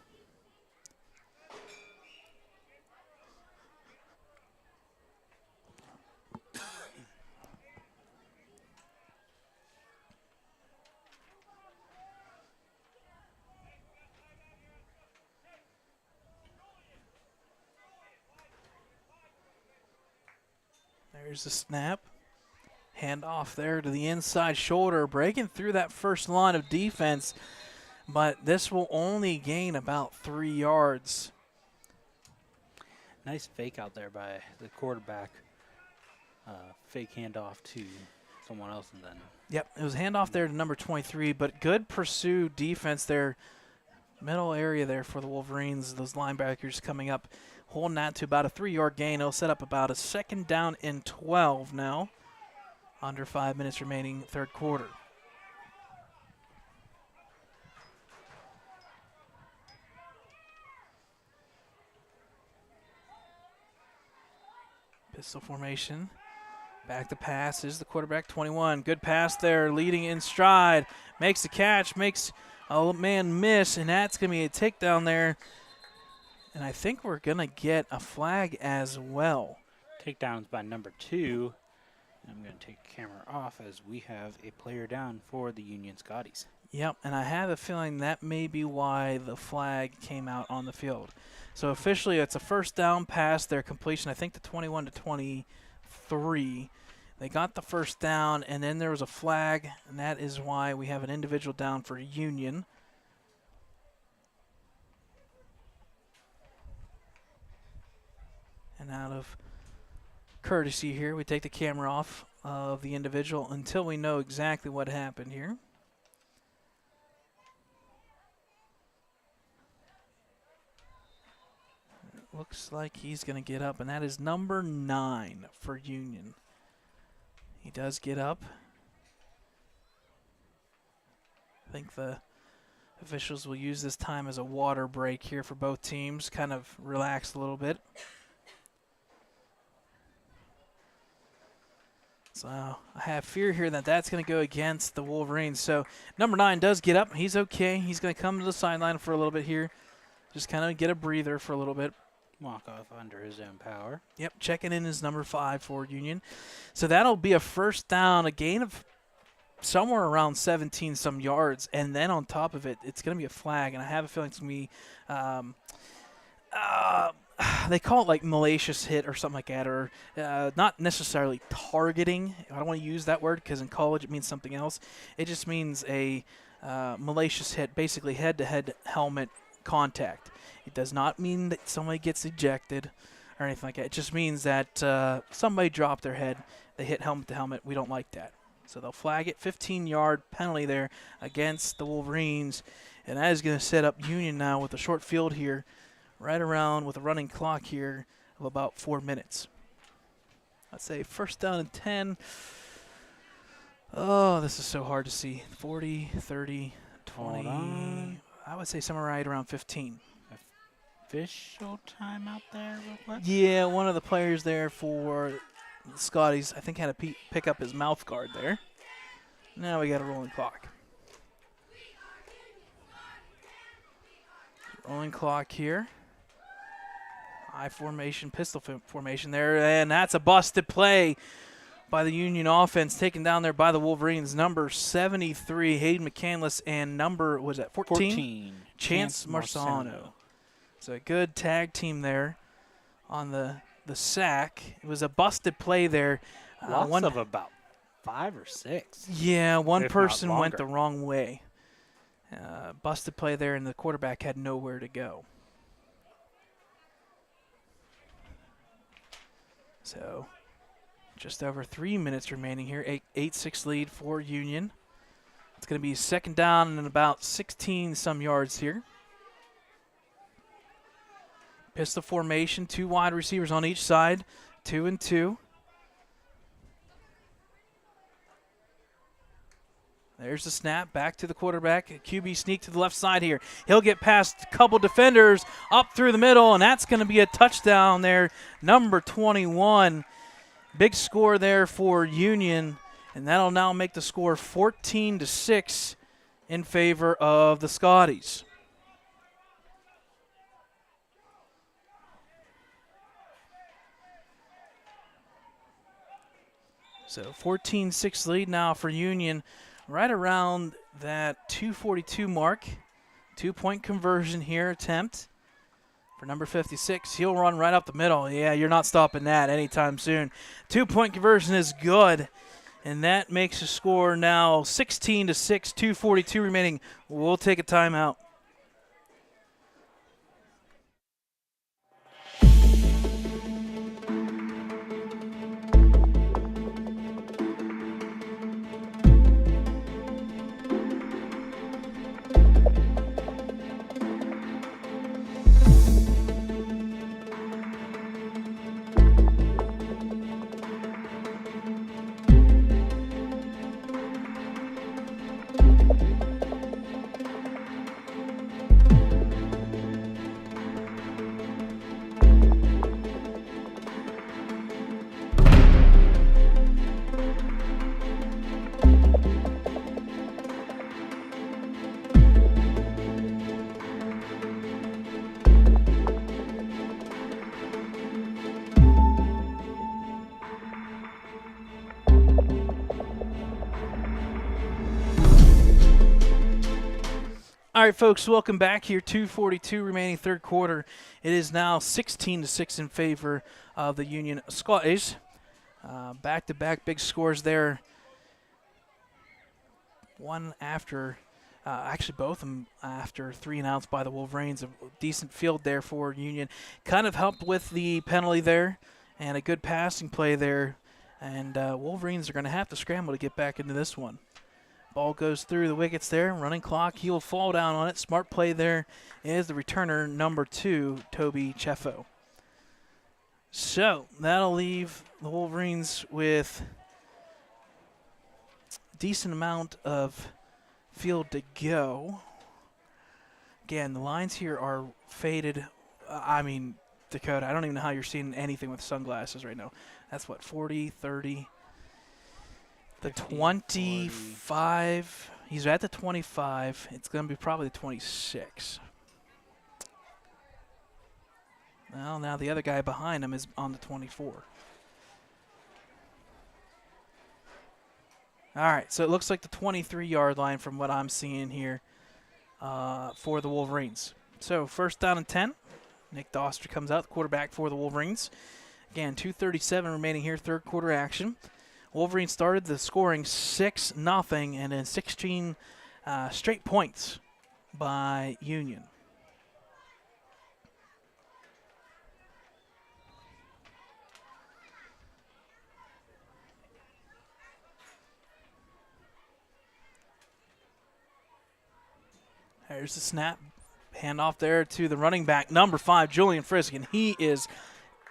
There's the snap. Hand off there to the inside shoulder, breaking through that first line of defense, but this will only gain about 3 yards. Nice fake out there by the quarterback. Fake handoff to someone else, and then. Yep, it was handoff there to number 23, but good pursue defense there. Middle area there for the Wolverines. Those linebackers coming up, holding that to about a 3-yard gain. It'll set up about a 2nd down and 12 now. Under 5 minutes remaining third quarter. Pistol formation. Back to pass is the quarterback, 21. Good pass there, leading in stride. Makes the catch, makes a man miss, and that's going to be a takedown there. And I think we're going to get a flag as well. Takedowns by number 2. I'm going to take the camera off as we have a player down for the Union Scotties. Yep, and I have a feeling that may be why the flag came out on the field. So officially it's a 1st down pass, their completion, I think the 21 to 23. They got the 1st down, and then there was a flag, and that is why we have an individual down for Union. And out of courtesy here, we take the camera off of the individual until we know exactly what happened here. Looks like he's going to get up, and that is number 9 for Union. He does get up. I think the officials will use this time as a water break here for both teams, kind of relax a little bit. So I have fear here that that's going to go against the Wolverines. So number 9 does get up. He's okay. He's going to come to the sideline for a little bit here. Just kind of get a breather for a little bit. Walk off under his own power. Yep, checking in is number 5 for Union. So that'll be a 1st down, a gain of somewhere around 17-some yards. And then on top of it, it's going to be a flag. And I have a feeling it's going to be they call it like malicious hit or something like that, or not necessarily targeting. I don't want to use that word because in college it means something else. It just means a malicious hit, basically head-to-head helmet contact. It does not mean that somebody gets ejected or anything like that. It just means that somebody dropped their head. They hit helmet to helmet. We don't like that. So they'll flag it. 15-yard penalty there against the Wolverines. And that is going to set up Union now with a short field here, right around with a running clock here of about 4 minutes. I'd say first down and 10. Oh, this is so hard to see. 40, 30, 20. I would say somewhere right around 15. Official time out there real quick? Yeah, one of the players there for the Scotties, I think, had to pick up his mouth guard there. Now we got a rolling clock. Rolling clock here. I formation, pistol formation there, and that's a busted play by the Union offense, taken down there by the Wolverines. Number 73, Hayden McCandless, and number, was that 14? Chance Marsano. So a good tag team there on the sack. It was a busted play there. Lots of about 5 or 6. Yeah, one if person not went longer. the wrong way. Busted play there, and the quarterback had nowhere to go. So just over 3 minutes remaining here. 8-6 lead for Union. It's going to be second down and about 16-some yards here. Pistol formation, 2 wide receivers on each side, 2 and 2. There's the snap, back to the quarterback. QB sneak to the left side here. He'll get past a couple defenders, up through the middle, and that's going to be a touchdown there. Number 21. Big score there for Union, and that'll now make the score 14-6 in favor of the Scotties. So 14-6 lead now for Union. Right around that 2:42 mark. 2-point conversion here attempt for number 56. He'll run right up the middle. Yeah, you're not stopping that anytime soon. 2-point conversion is good, and that makes the score now 16-6, 2:42 remaining. We'll take a timeout. All right, folks, welcome back here. 2:42 remaining third quarter. It is now 16-6 in favor of the Union Scotties. Back-to-back big scores there. One after, actually both of them after 3 and outs by the Wolverines. A decent field there for Union. Kind of helped with the penalty there and a good passing play there. And Wolverines are going to have to scramble to get back into this one. Ball goes through the wickets there. Running clock. He will fall down on it. Smart play there is the returner, number 2, Toby Cheffo. So that'll leave the Wolverines with a decent amount of field to go. Again, the lines here are faded. Dakota, I don't even know how you're seeing anything with sunglasses right now. That's what, 40, 30... The 25, he's at the 25. It's going to be probably the 26. Well, now the other guy behind him is on the 24. All right, so it looks like the 23-yard line from what I'm seeing here for the Wolverines. So first down and 10. Nick Doster comes out, the quarterback for the Wolverines. Again, 2:37 remaining here, third quarter action. Wolverines started the scoring 6-0 and then 16 straight points by Union. There's the snap. Handoff there to the running back, number 5, Julian Frisk, and he is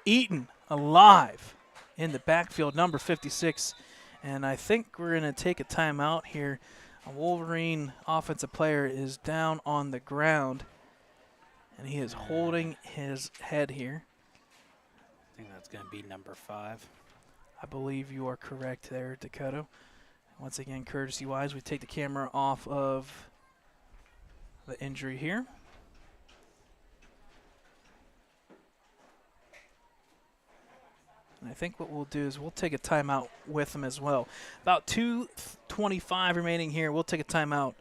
eaten alive in the backfield, number 56. And I think we're going to take a timeout here. A Wolverine offensive player is down on the ground, and he is holding his head here. I think that's going to be number 5. I believe you are correct there, Dakota. Once again, courtesy-wise, we take the camera off of the injury here. And I think what we'll do is we'll take a timeout with them as well. About 2:25 remaining here. We'll take a timeout.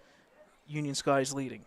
Union Sky's leading.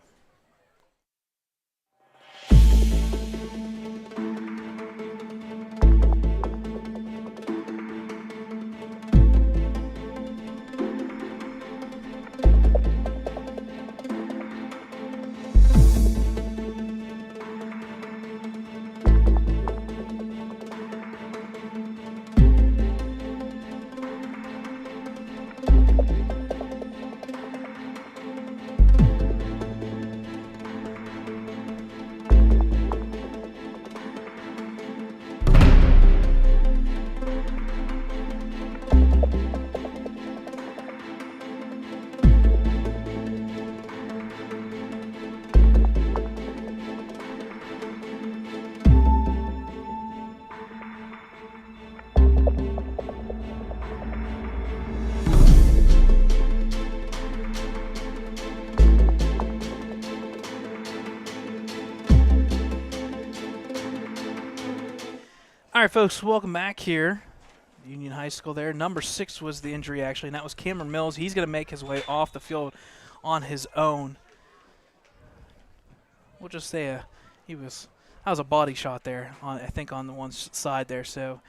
All right, folks, welcome back here. Union High School there. Number 6 was the injury, actually, and that was Cameron Mills. He's going to make his way off the field on his own. We'll just say that was a body shot there, I think, on the one side there. So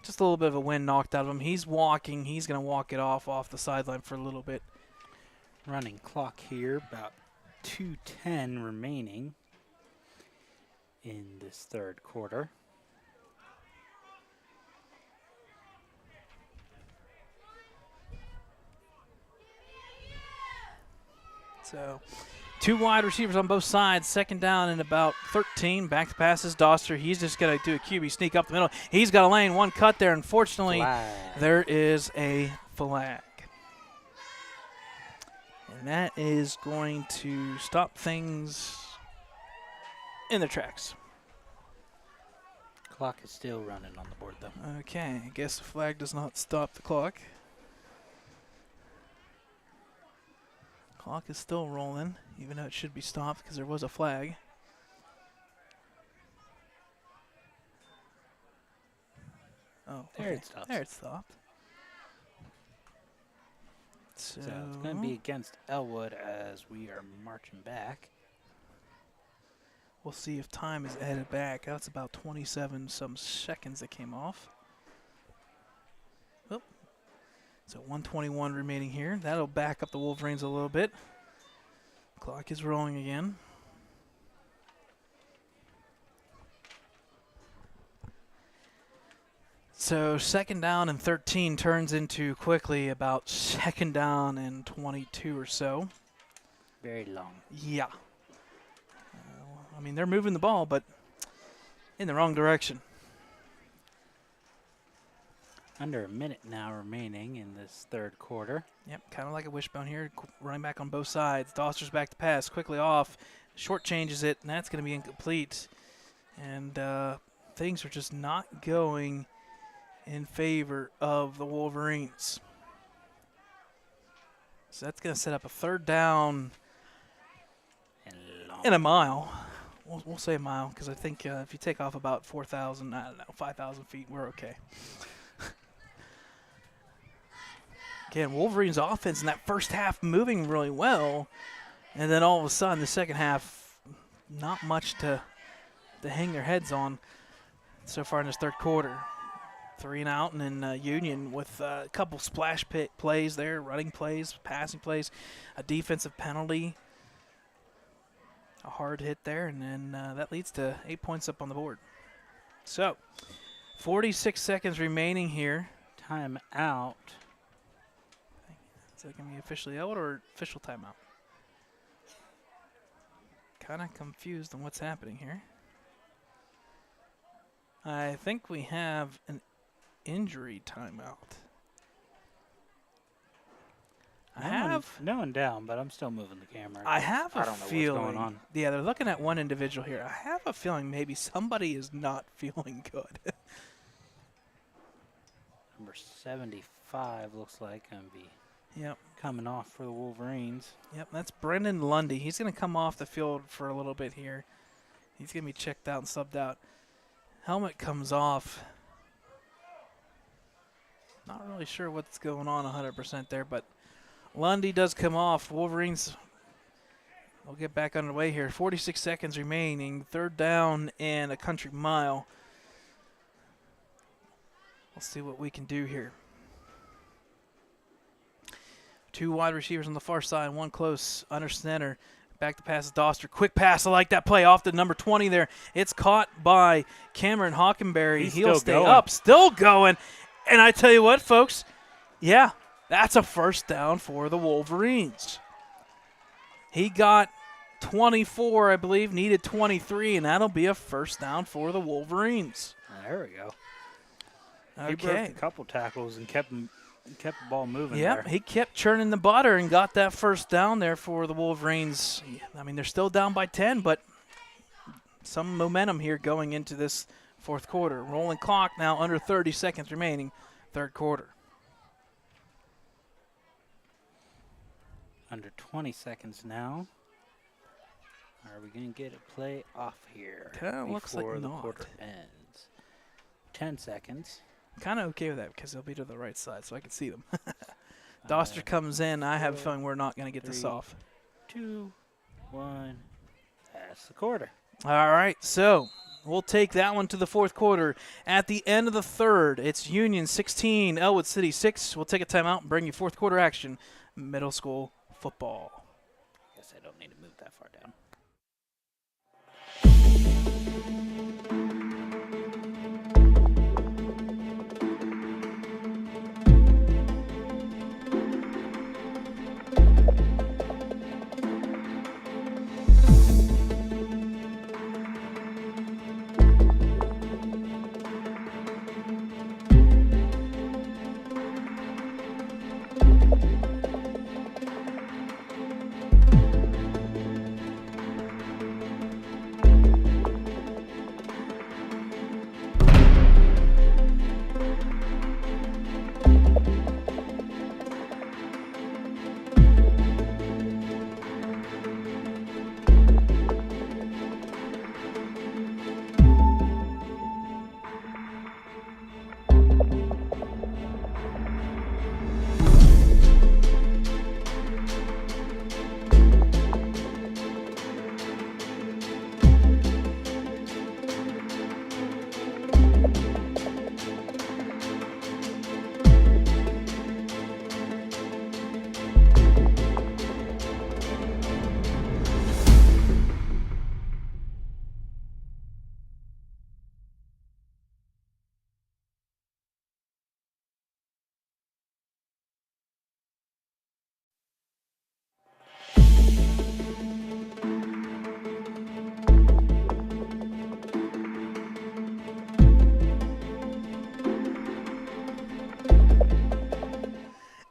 just a little bit of a wind knocked out of him. He's walking. He's going to walk it off the sideline for a little bit. Running clock here, about 2:10 remaining in this third quarter. So 2 wide receivers on both sides. Second down and about 13. Back to passes. Doster, he's just going to do a QB sneak up the middle. He's got a lane. One cut there. Unfortunately, Flag. there is a flag. And that is going to stop things in their tracks. Clock is still running on the board, though. Okay, I guess the flag does not stop the clock. Clock is still rolling, even though it should be stopped because there was a flag. Oh, there it stops. There it stopped. So it's going to be against Ellwood as we are marching back. We'll see if time is added back. That's about 27 some seconds that came off. Oop. So 1:21 remaining here. That'll back up the Wolverines a little bit. Clock is rolling again. So second down and 13 turns into quickly about second down and 22 or so. Very long. Yeah. I mean, they're moving the ball, but in the wrong direction. Under a minute now remaining in this third quarter. Yep, kind of like a wishbone here. Running back on both sides. Doster's back to pass. Quickly off. Short changes it, and that's going to be incomplete. And things are just not going in favor of the Wolverines. So that's going to set up a third down in a mile. We'll say a mile because I think if you take off about 4,000, I don't know, 5,000 feet, we're okay. Again, Wolverines' offense in that first half moving really well, and then all of a sudden the second half, not much to hang their heads on so far in this third quarter. 3 and out, and then Union with a couple splash pit plays there, running plays, passing plays, a defensive penalty, a hard hit there, and then that leads to 8 points up on the board. So, 46 seconds remaining here. Time out. Is that going to be officially out or official timeout? kind of confused on what's happening here. I think we have an injury timeout. No one down, but I'm still moving the camera. I have a I don't know feeling. what's going on. Yeah, they're looking at one individual here. I have a feeling maybe somebody is not feeling good. Number 75 looks like going to be Yep. coming off for the Wolverines. Yep, that's Brendan Lundy. He's going to come off the field for a little bit here. He's going to be checked out and subbed out. Helmet comes off. Not really sure what's going on 100% there, but Lundy does come off. Wolverines will get back underway here. 46 seconds remaining. 3rd down and a country mile. We'll see what we can do here. 2 wide receivers on the far side, 1 close under center. Back to pass is Doster. Quick pass. I like that play off the number 20 there. It's caught by Cameron Hockenberry. He'll stay up. Still going. And I tell you what, folks. Yeah, that's a 1st down for the Wolverines. He got 24, I believe, needed 23, and that'll be a 1st down for the Wolverines. There we go. Okay. He broke a couple tackles and kept the ball moving. Yep, there. he kept churning the butter and got that 1st down there for the Wolverines. I mean, they're still down by 10, but some momentum here going into this 4th quarter. Rolling clock now, under 30 seconds remaining, 3rd quarter. Under 20 seconds now. Are we going to get a play off here Looks like before the not. quarter ends? 10 seconds. Kind of okay with that because they'll be to the right side so I can see them. Doster comes in. I have a feeling we're not going to get this off. 2, 1. That's the quarter. All right, so we'll take that one to the 4th quarter. At the end of the 3rd, it's Union 16, Ellwood City 6. We'll take a timeout and bring you 4th quarter action, middle school football. I guess I don't need to move that far down.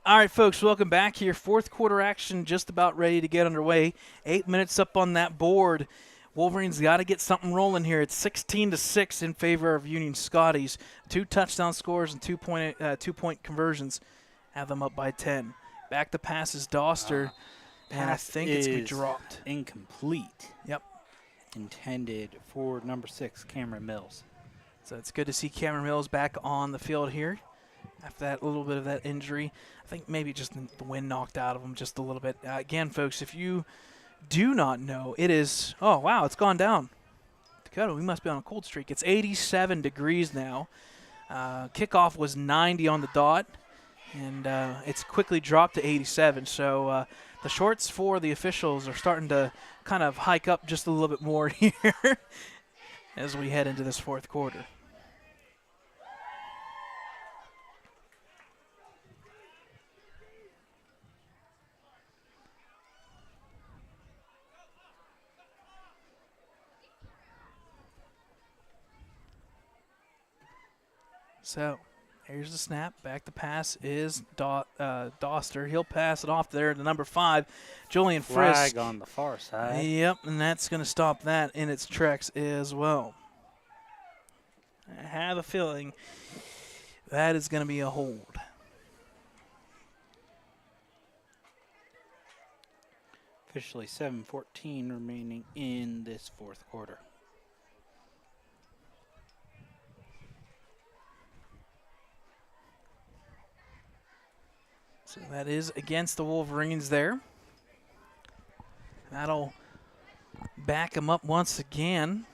All right, folks, welcome back here. 4th quarter action just about ready to get underway. 8 minutes up on that board. Wolverines got to get something rolling here. It's 16-6 in favor of Union Scotties. 2 touchdown scores and 2-point conversions have them up by 10. Back to passes Doster, and I think it's going to be dropped. Incomplete. Yep. Intended for number 6, Cameron Mills. So it's good to see Cameron Mills back on the field here after that little bit of that injury. I think maybe just the wind knocked out of him just a little bit. Again, folks, if you do not know, it is – oh, wow, it's gone down. Dakota, we must be on a cold streak. It's 87 degrees now. Kickoff was 90 on the dot, and it's quickly dropped to 87. So the shorts for the officials are starting to kind of hike up just a little bit more here as we head into this 4th quarter. So here's the snap. Back to pass is Doster. He'll pass it off there to number 5, Julian Frisk. Flag on the far side. Yep, and that's going to stop that in its tracks as well. I have a feeling that is going to be a hold. Officially 7:14 remaining in this fourth quarter. So that is against the Wolverines there. That'll back them up once again.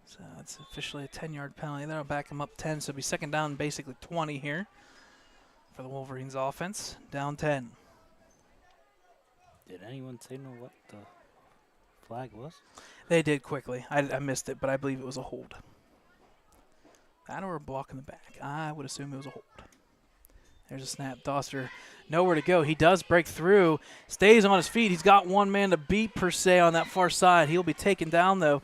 So it's officially a 10-yard penalty. That'll back them up 10, so it'll be second down, basically 20 here for the Wolverines offense. Down 10. Did anyone say no what the flag was? They did quickly. I missed it, but I believe it was a hold. That or a block in the back. I would assume it was a hold. There's a snap. Doster nowhere to go. He does break through, stays on his feet. He's got one man to beat, per se, on that far side. He'll be taken down, though.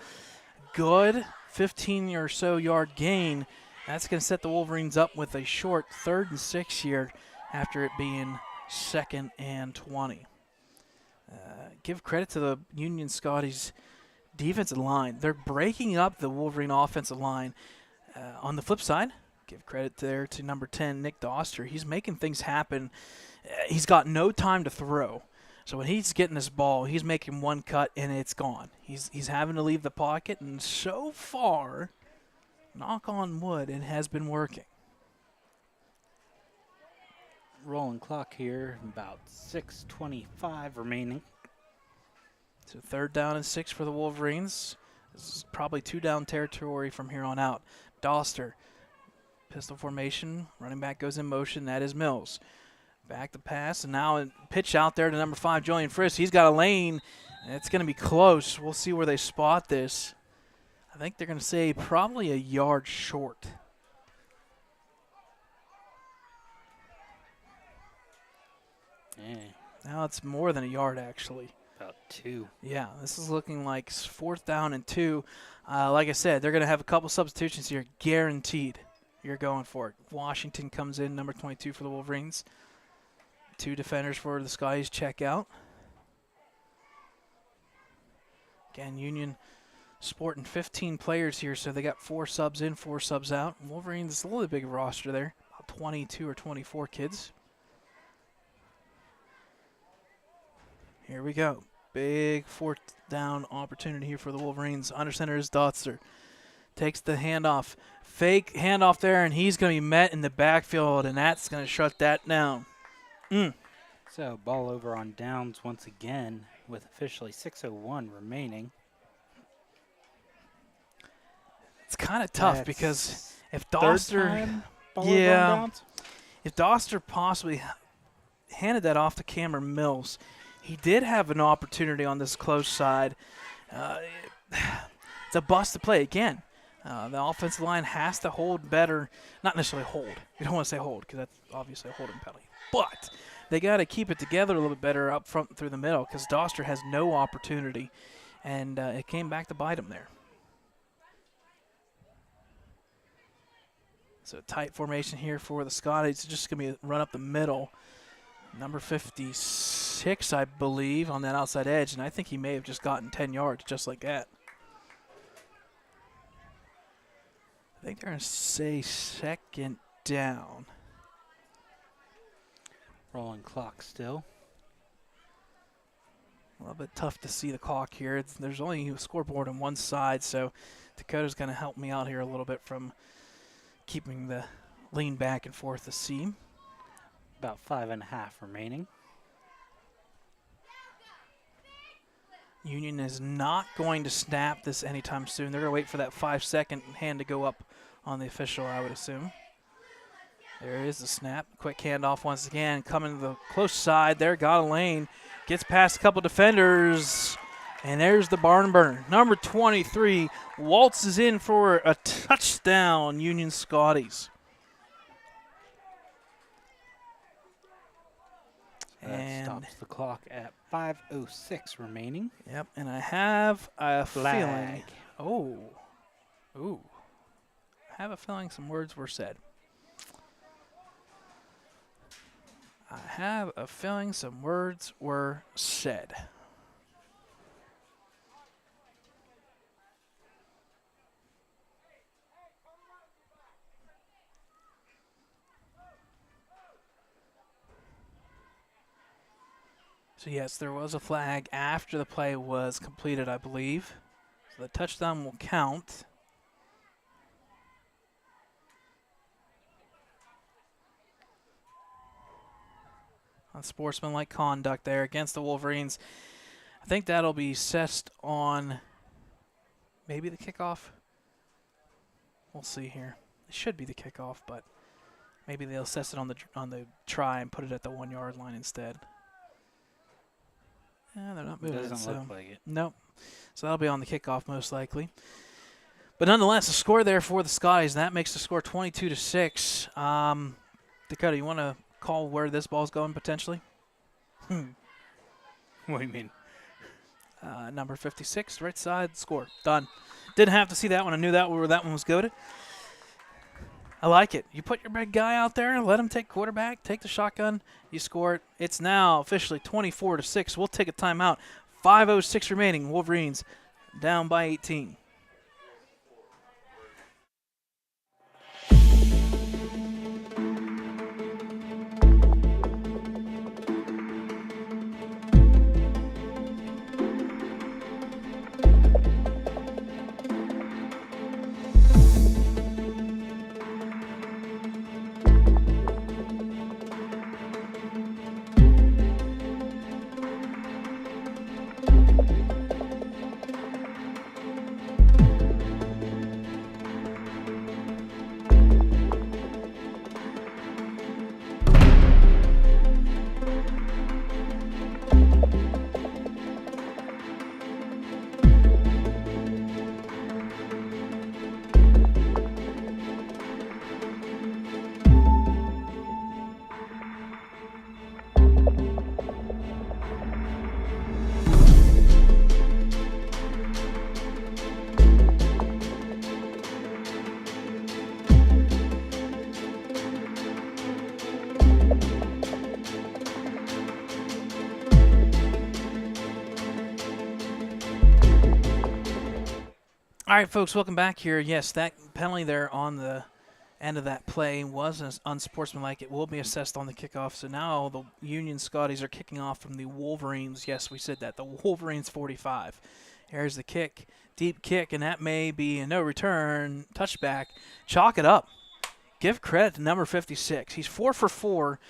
Good 15 or so yard gain. That's going to set the Wolverines up with a short 3rd and 6 here after it being 2nd and 20. Give credit to the Union Scotties defensive line. They're breaking up the Wolverine offensive line. On the flip side, give credit there to number 10, Nick Doster. He's making things happen. He's got no time to throw. So when he's getting this ball, he's making one cut and it's gone. He's having to leave the pocket, and so far, knock on wood, it has been working. Rolling clock here, about 6:25 remaining. So 3rd down and 6 for the Wolverines. This is probably 2-down territory from here on out. Doster, pistol formation, running back goes in motion. That is Mills. Back the pass, and now a pitch out there to number 5, Julian Frisk. He's got a lane, and it's going to be close. We'll see where they spot this. I think they're going to say probably a yard short. Yeah, Now it's more than a yard, actually. about 2. Yeah, this is looking like 4th down and 2. Like I said, they're going to have a couple substitutions here, guaranteed. You're going for it. Washington comes in, number 22 for the Wolverines. 2 defenders for the Scotties check out. Again, Union sporting 15 players here, so they got 4 subs in, 4 subs out. Wolverines, a little bit big roster there, about 22 or 24 kids. Here we go. Big 4th down opportunity here for the Wolverines. Under center is Doster. Takes the handoff. Fake handoff there, and he's going to be met in the backfield, and that's going to shut that down. So ball over on downs once again with officially 6:01 remaining. It's kind of tough That's because if third Doster, time ball over on downs? if Doster possibly handed that off to Cameron Mills, he did have an opportunity on this close side. It's a busted play again. The offensive line has to hold better. Not necessarily hold. You don't want to say hold because that's obviously a holding penalty. But they got to keep it together a little bit better up front through the middle because Doster has no opportunity, and it came back to bite him there. So tight formation here for the Scotties. It's just going to be a run up the middle. Number 56, I believe, on that outside edge, and I think he may have just gotten 10 yards just like that. I think they're going to say 2nd down. Rolling clock still. A little bit tough to see the clock here. There's only a scoreboard on one side, so Dakota's going to help me out here a little bit from keeping the lean back and forth the seam. About 5.5 remaining. Union is not going to snap this anytime soon. They're going to wait for that 5-second hand to go up on the official, I would assume. There is the snap. Quick handoff once again. Coming to the close side there. Got a lane. Gets past a couple defenders. And there's the barn burner. Number 23 waltzes in for a touchdown, Union Scotties. That And stops the clock at 5:06 remaining. yep, and I have a feeling. Flag. Ooh. I have a feeling some words were said. I have a feeling some words were said. So yes, there was a flag after the play was completed, I believe. So the touchdown will count. Unsportsmanlike conduct there against the Wolverines. I think that'll be assessed on maybe the kickoff. We'll see here. It should be the kickoff, but maybe they'll assess it on the try and put it at the 1 yard line instead. Yeah, they're not moving. Doesn't look like it. Nope. So that'll be on the kickoff most likely. But nonetheless, a score there for the Scotties, and that makes the score 22-6. Dakota, you want to call where this ball's going potentially? What do you mean? Number 56, right side, score. Done. Didn't have to see that one. I knew that where that one was goated. I like it. You put your big guy out there, let him take quarterback, take the shotgun, you score it. It's now officially 24-6. We'll take a timeout. 5:06 remaining. Wolverines down by 18. All right, folks, welcome back here. Yes, that penalty there on the end of that play was unsportsmanlike. It will be assessed on the kickoff. So now the Union Scotties are kicking off from the Wolverines. Yes, we said that. The Wolverines 45. Here's the kick. Deep kick, and that may be a no return. Touchback. Chalk it up. Give credit to number 56. He's 4 for 4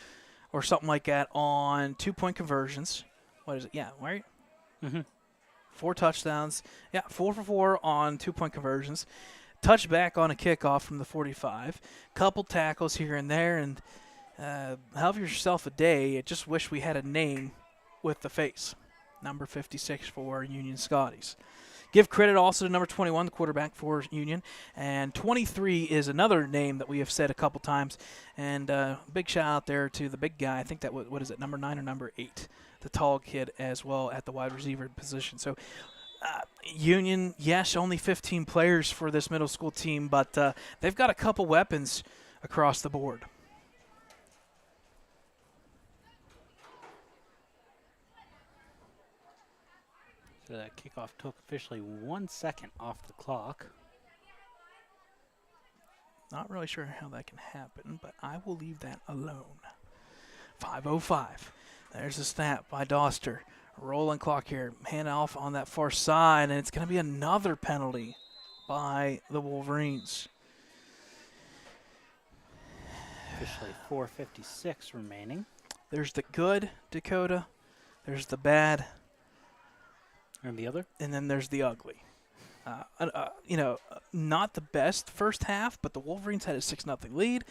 or something like that on 2-point conversions. What is it? Yeah, right? Mm-hmm. 4 touchdowns. Yeah, 4 for 4 on 2-point conversions. Touchback on a kickoff from the 45. Couple tackles here and there, and have yourself a day. I just wish we had a name with the face. Number 56 for Union Scotties. Give credit also to number 21, the quarterback for Union. And 23 is another name that we have said a couple times. And big shout out there to the big guy. I think that was, what is it, number 9 or number 8? The tall kid as well at the wide receiver position. So Union, yes, only 15 players for this middle school team, but they've got a couple weapons across the board. So that kickoff took officially 1 second off the clock. Not really sure how that can happen, but I will leave that alone. 5:05. There's a snap by Doster. Rolling clock here. Hand off on that far side, and it's going to be another penalty by the Wolverines. Officially 4:56 remaining. There's the good, Dakota. There's the bad. And the other? And then there's the ugly. Not the best first half, but the Wolverines had a 6-0 lead.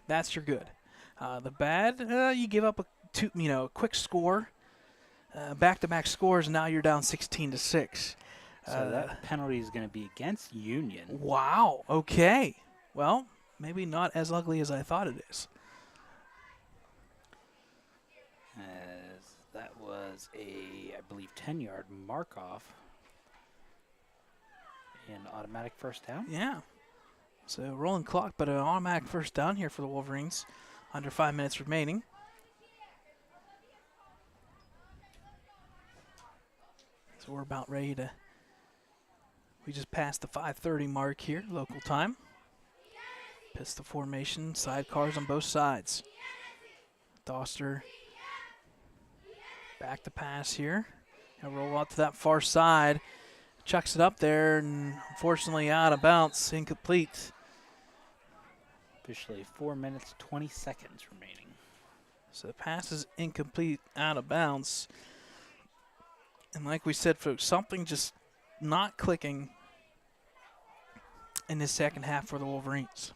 That's your good. The bad, you give up a quick score, back-to-back scores, and now you're down 16-6. So that penalty is going to be against Union. Wow. Okay. Well, maybe not as ugly as I thought it is. As was a, I believe, 10-yard mark-off and automatic first down. Yeah. So rolling clock, but an automatic first down here for the Wolverines. Under 5 minutes remaining. So we're about ready to, we just passed the 5:30 mark here, local time. Pistol formation, sidecars on both sides. Doster back to pass here. He'll roll out to that far side. Chucks it up there, and unfortunately out of bounds, incomplete. Officially 4 minutes, 20 seconds remaining. So the pass is incomplete, out of bounds. And like we said, folks, something just not clicking in the second half for the Wolverines.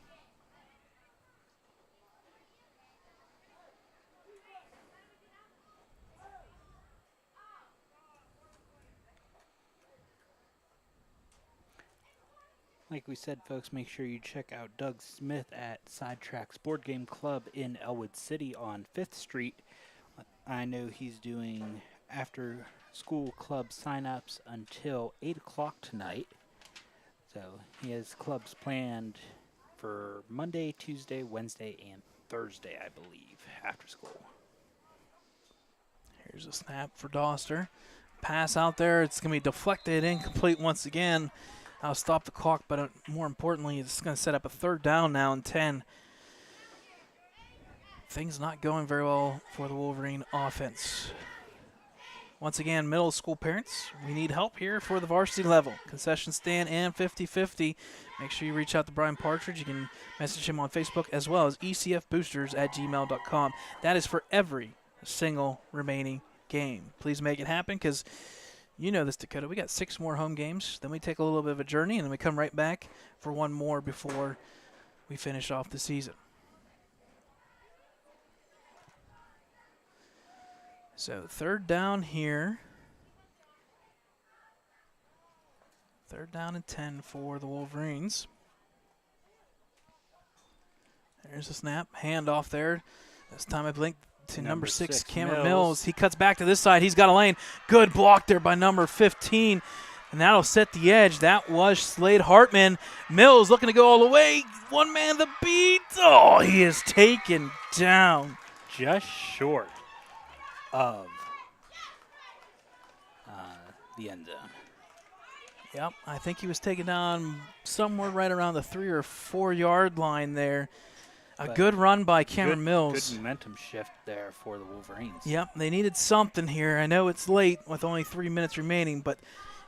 Like we said, folks, make sure you check out Doug Smith at Sidetracks Board Game Club in Ellwood City on 5th Street. I know he's doing after-school club sign-ups until 8 o'clock tonight. So he has clubs planned for Monday, Tuesday, Wednesday, and Thursday, I believe, after school. Here's a snap for Doster. Pass out there. It's going to be deflected, incomplete once again. I'll stop the clock, but more importantly, it's going to set up a third down now and 10. Things not going very well for the Wolverine offense. Once again, middle school parents, we need help here for the varsity level. Concession stand and 50-50. Make sure you reach out to Brian Partridge. You can message him on Facebook as well as ecfboosters@gmail.com. That is for every single remaining game. Please make it happen because you know this, Dakota. We got 6 more home games. Then we take a little bit of a journey, and then we come right back for one more before we finish off the season. So third down here. Third down and 10 for the Wolverines. There's a snap. Handoff there. This time I blinked to number 6, Cameron Mills. He cuts back to this side. He's got a lane. Good block there by number 15. And that'll set the edge. That was Slade Hartman. Mills looking to go all the way. One man the beat. Oh, he is taken down. Just short of the end zone. Yep, I think he was taken down somewhere right around the 3 or 4 yard line there. A good run by Cameron Mills. Good momentum shift there for the Wolverines. Yep, they needed something here. I know it's late with only 3 minutes remaining, but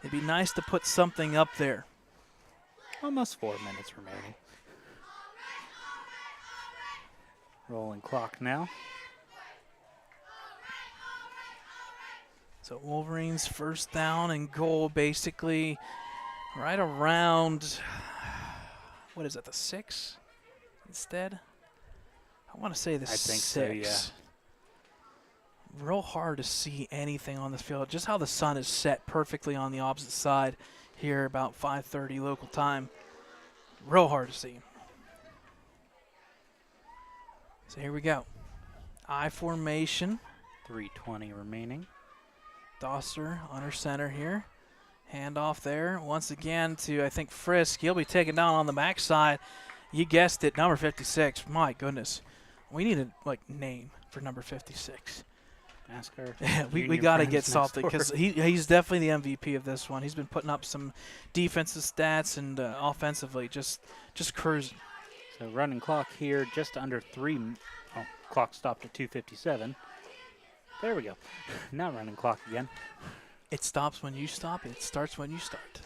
it'd be nice to put something up there. Almost 4 minutes remaining. Rolling clock now. So Wolverines first down and goal basically right around, what is that, the 6 instead? I want to say the 6. I think so, yeah. Real hard to see anything on this field. Just how the sun is set perfectly on the opposite side here about 5:30 local time. Real hard to see. So here we go. I formation. 3:20 remaining. Doster under center here. Handoff there. Once again to, I think, Frisk. He'll be taken down on the backside. You guessed it, number 56. My goodness. We need a name for number 56. Yeah, we got to get something because he's definitely the MVP of this one. He's been putting up some defensive stats and offensively just cruising. So running clock here just under 3. Oh, clock stopped at 2:57. There we go. Now running clock again. It stops when you stop. It starts when you start.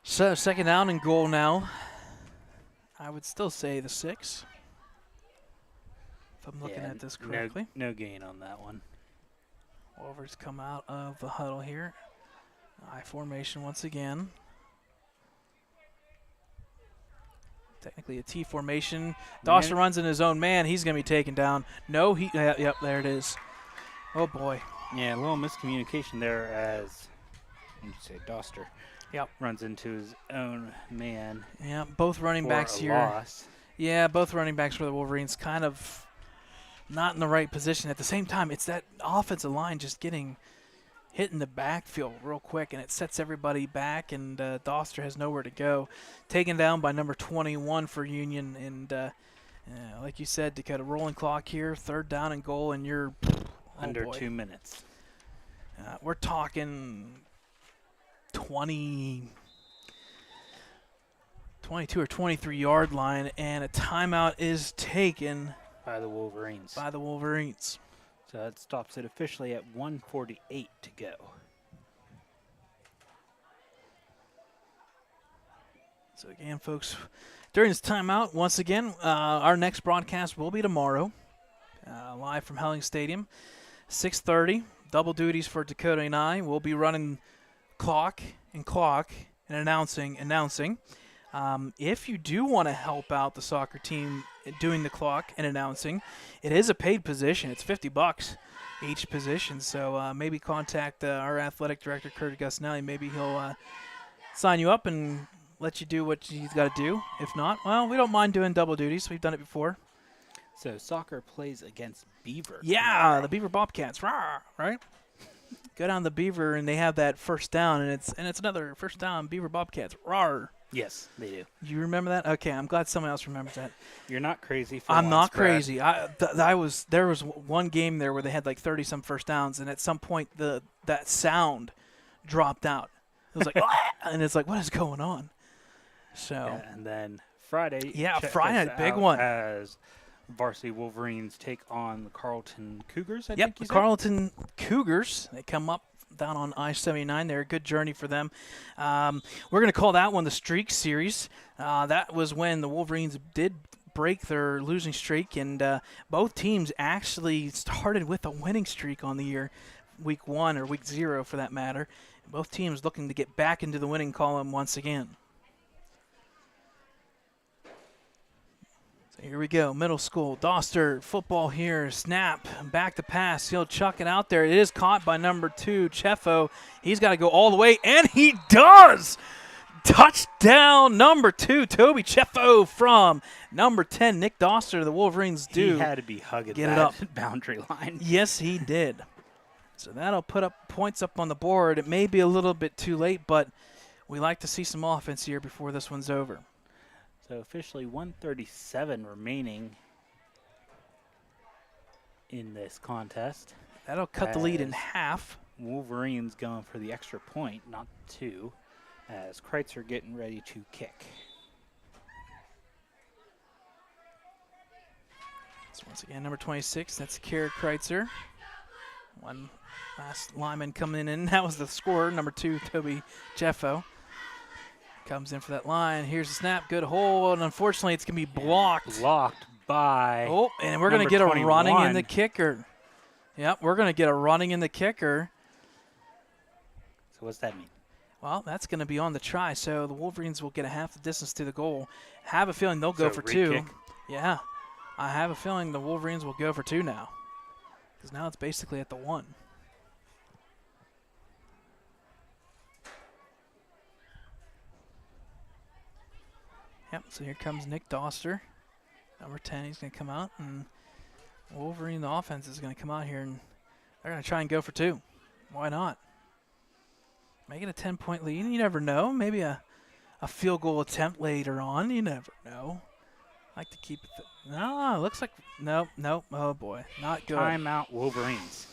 So second down and goal now. I would still say the 6. If I'm looking at this correctly. No gain on that one. Wolverines come out of the huddle here. I formation once again. Technically a T formation. Doster runs in his own man. He's going to be taken down. No, yep, there it is. Oh, boy. Yeah, a little miscommunication there as, you say, Doster. Yep. Runs into his own man. Yeah, both running backs here. Loss. Yeah, both running backs for the Wolverines kind of not in the right position. At the same time, it's that offensive line just getting hit in the backfield real quick, and it sets everybody back, and Doster has nowhere to go. Taken down by number 21 for Union, and like you said, Dakota, rolling clock here, 3rd down and goal, and you're under 2 minutes. We're talking 22 or 23-yard line, and a timeout is taken by the Wolverines. So that stops it officially at 1:48 to go. So again, folks, during this timeout, once again, our next broadcast will be tomorrow, live from Helling Stadium, 6:30. Double duties for Dakota and I. We'll be running clock and announcing. If you do want to help out the soccer team doing the clock and announcing, it is a paid position. It's $50 each position. So maybe contact our athletic director, Kurt Gusnelli. Maybe he'll sign you up and let you do what he's got to do. If not, well, we don't mind doing double duties. We've done it before. So soccer plays against Beaver. Yeah, the Beaver Bobcats. Rawr, right? Go down the Beaver, and they have that first down, and it's another first down, Beaver Bobcats. Rawr. Yes, they do. You remember that? Okay, I'm glad someone else remembers that. You're not crazy for I'm not Brad. crazy. There was one game there where they had like 30-some first downs, and at some point that sound dropped out. It was like, and it's like, what is going on? So. Yeah, and then Friday. Yeah, Friday, big one. As varsity Wolverines take on the Carleton Cougars. I Yep, think you the said? Carleton Cougars. They come up down on I-79 there. A good journey for them. We're going to call that one the Streak Series. That was when the Wolverines did break their losing streak, and both teams actually started with a winning streak on the year, week 1 or week 0 for that matter. Both teams looking to get back into the winning column once again. So here we go, middle school. Doster football here. Snap, back to pass. He'll chuck it out there. It is caught by number 2, Cheffo. He's got to go all the way, and he does! Touchdown, number 2, Toby Cheffo from number 10, Nick Doster. The Wolverines do. He had to be hugging get that it up. boundary line. Yes, he did. So that'll put up points up on the board. It may be a little bit too late, but we like to see some offense here before this one's over. So officially 1:37 remaining in this contest. That'll cut the lead in half. Wolverines going for the extra point, not 2, as Kreitzer getting ready to kick. So once again, number 26, that's Kara Kreitzer. One last lineman coming in. That was the scorer, number 2, Toby Jeffo. Comes in for that line. Here's the snap. Good hold. And unfortunately, it's going to be blocked. Blocked by. Oh, and we're going to get 21. a running in the kicker. Yep, we're going to get a running in the kicker. So what's that mean? Well, that's going to be on the try. So the Wolverines will get a half the distance to the goal. Have a feeling they'll go for 2. Kick. Yeah, I have a feeling the Wolverines will go for 2 now. Because now it's basically at the 1. Yep, so here comes Nick Doster. Number 10, he's going to come out, and Wolverine, the offense, is going to come out here, and they're going to try and go for 2. Why not? Make it a 10-point lead. You never know. Maybe a field goal attempt later on. You never know. I like to keep it. No, looks like nope. Oh, boy. Not good. Timeout Wolverines.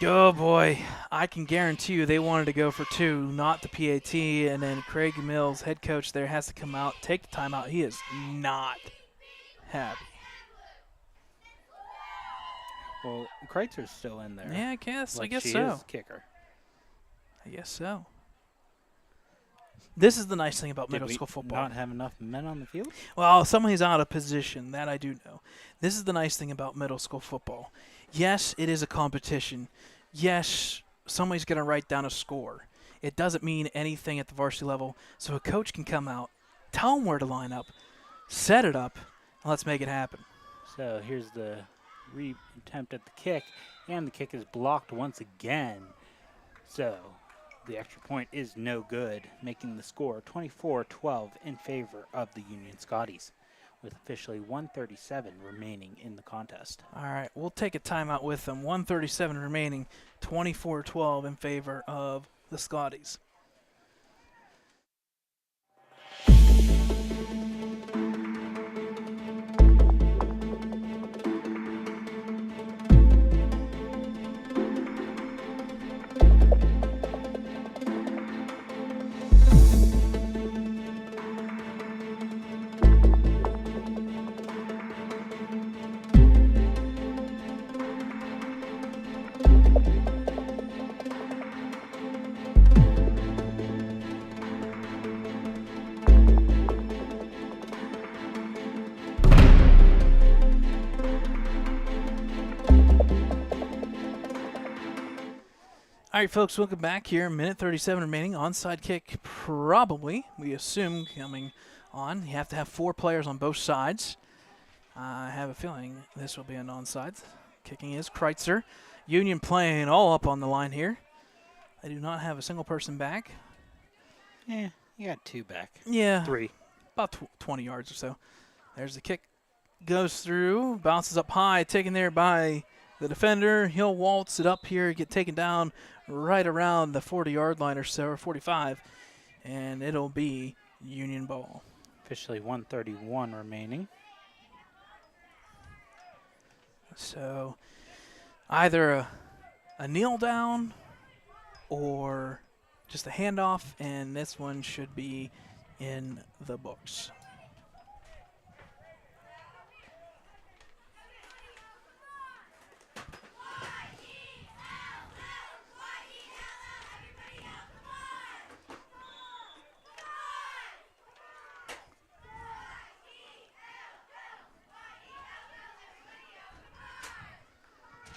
Oh, boy. I can guarantee you they wanted to go for 2, not the PAT. And then Craig Mills, head coach there, has to come out, take the timeout. He is not happy. Well, Kreitzer's still in there. Yeah, I guess She so. is kicker. I guess so. This is the nice thing about middle Did we school football. not have enough men on the field? Well, somebody's out of position. That I do know. This is the nice thing about middle school football. Yes, it is a competition. Yes, somebody's going to write down a score. It doesn't mean anything at the varsity level. So a coach can come out, tell them where to line up, set it up, and let's make it happen. So here's the attempt at the kick, and the kick is blocked once again. So the extra point is no good, making the score 24-12 in favor of the Union Scotties. with officially 1:37 remaining in the contest. All right, we'll take a timeout with them. 1:37 remaining, 24-12 in favor of the Scotties. All right, folks, welcome back here. Minute 37 remaining. Onside kick, probably, we assume, coming on. You have to have 4 players on both sides. I have a feeling this will be an onside. Kicking is Kreitzer. Union playing all up on the line here. They do not have a single person back. Yeah, you got 2 back. Yeah. 3. About 20 yards or so. There's the kick. Goes through, bounces up high, taken there by the defender. He'll waltz it up here, get taken down right around the 40-yard line or so, or 45, and it'll be Union ball. Officially 1:31 remaining. So either a kneel down or just a handoff, and this one should be in the books.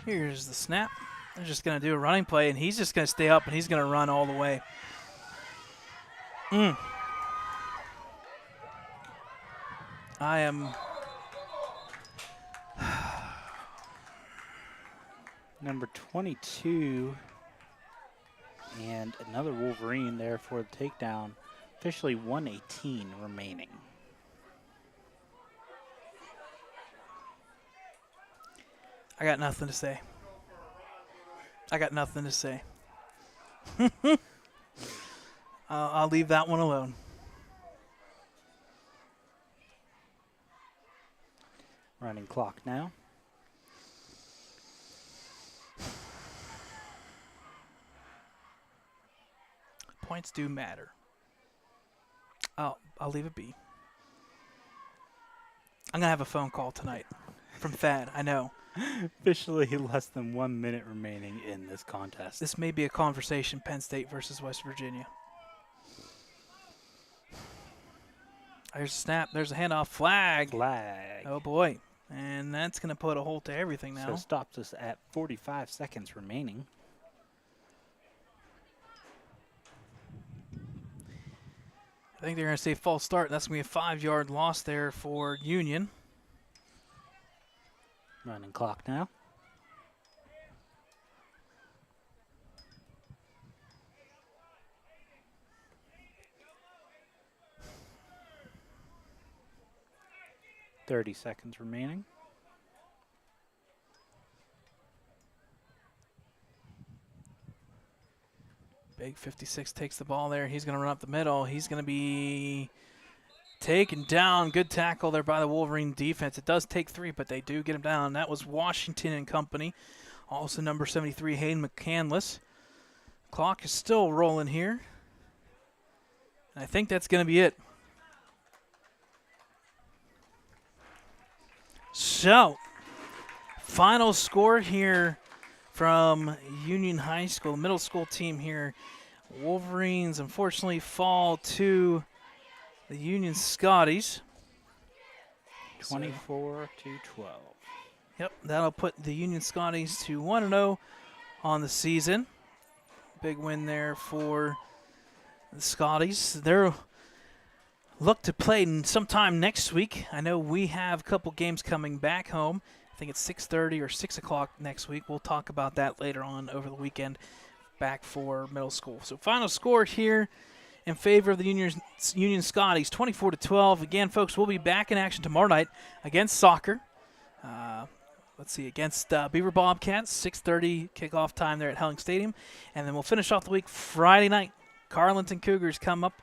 Here's the snap. They're just going to do a running play, and he's just going to stay up, and he's going to run all the way. I am... Number 22 and another Wolverine there for the takedown. Officially 1:18 remaining. I got nothing to say. I got nothing to say. I'll leave that one alone. Running clock now. Points do matter. I'll leave it be. I'm going to have a phone call tonight from Thad, I know. Officially less than 1 minute remaining in this contest. This may be a conversation, Penn State versus West Virginia. There's a snap. There's a handoff. Flag. Flag. Oh, boy. And that's going to put a halt to everything now. So stops us at 45 seconds remaining. I think they're going to say false start. That's going to be a 5-yard loss there for Union. Running clock now. .30 seconds remaining. Big 56 takes the ball there. He's going to run up the middle. He's going to be taken down. Good tackle there by the Wolverine defense. It does take 3, but they do get him down. That was Washington and company. Also number 73, Hayden McCandless. Clock is still rolling here. And I think that's going to be it. So, final score here from Union High School, middle school team here. Wolverines unfortunately fall to the Union Scotties. 24-12. Yep, that'll put the Union Scotties to 1-0 on the season. Big win there for the Scotties. They're look to play sometime next week. I know we have a couple games coming back home. I think it's 6:30 or 6 o'clock next week. We'll talk about that later on over the weekend back for middle school. So final score here in favor of the Union Scotties, 24-12. Again, folks, we'll be back in action tomorrow night against soccer. Let's see, against Beaver Bobcats, 6:30 kickoff time there at Helling Stadium. And then we'll finish off the week Friday night. Carleton Cougars come up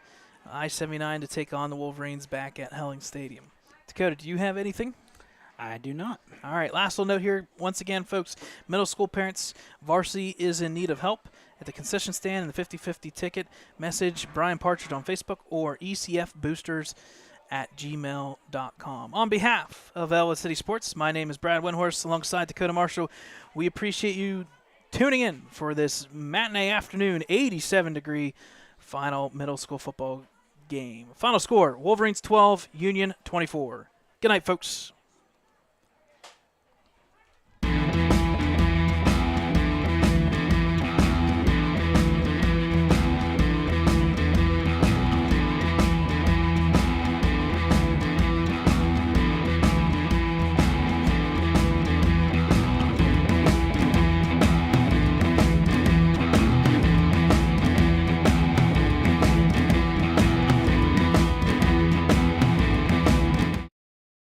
I-79 to take on the Wolverines back at Helling Stadium. Dakota, do you have anything? I do not. All right, last little note here. Once again, folks, middle school parents, varsity is in need of help at the concession stand and the 50/50 ticket. Message Brian Partridge on Facebook or ecfboosters@gmail.com. On behalf of Ellwood City Sports, my name is Brad Windhorst alongside Dakota Marshall. We appreciate you tuning in for this matinee afternoon 87-degree final middle school football game. Final score, Wolverines 12, Union 24. Good night, folks.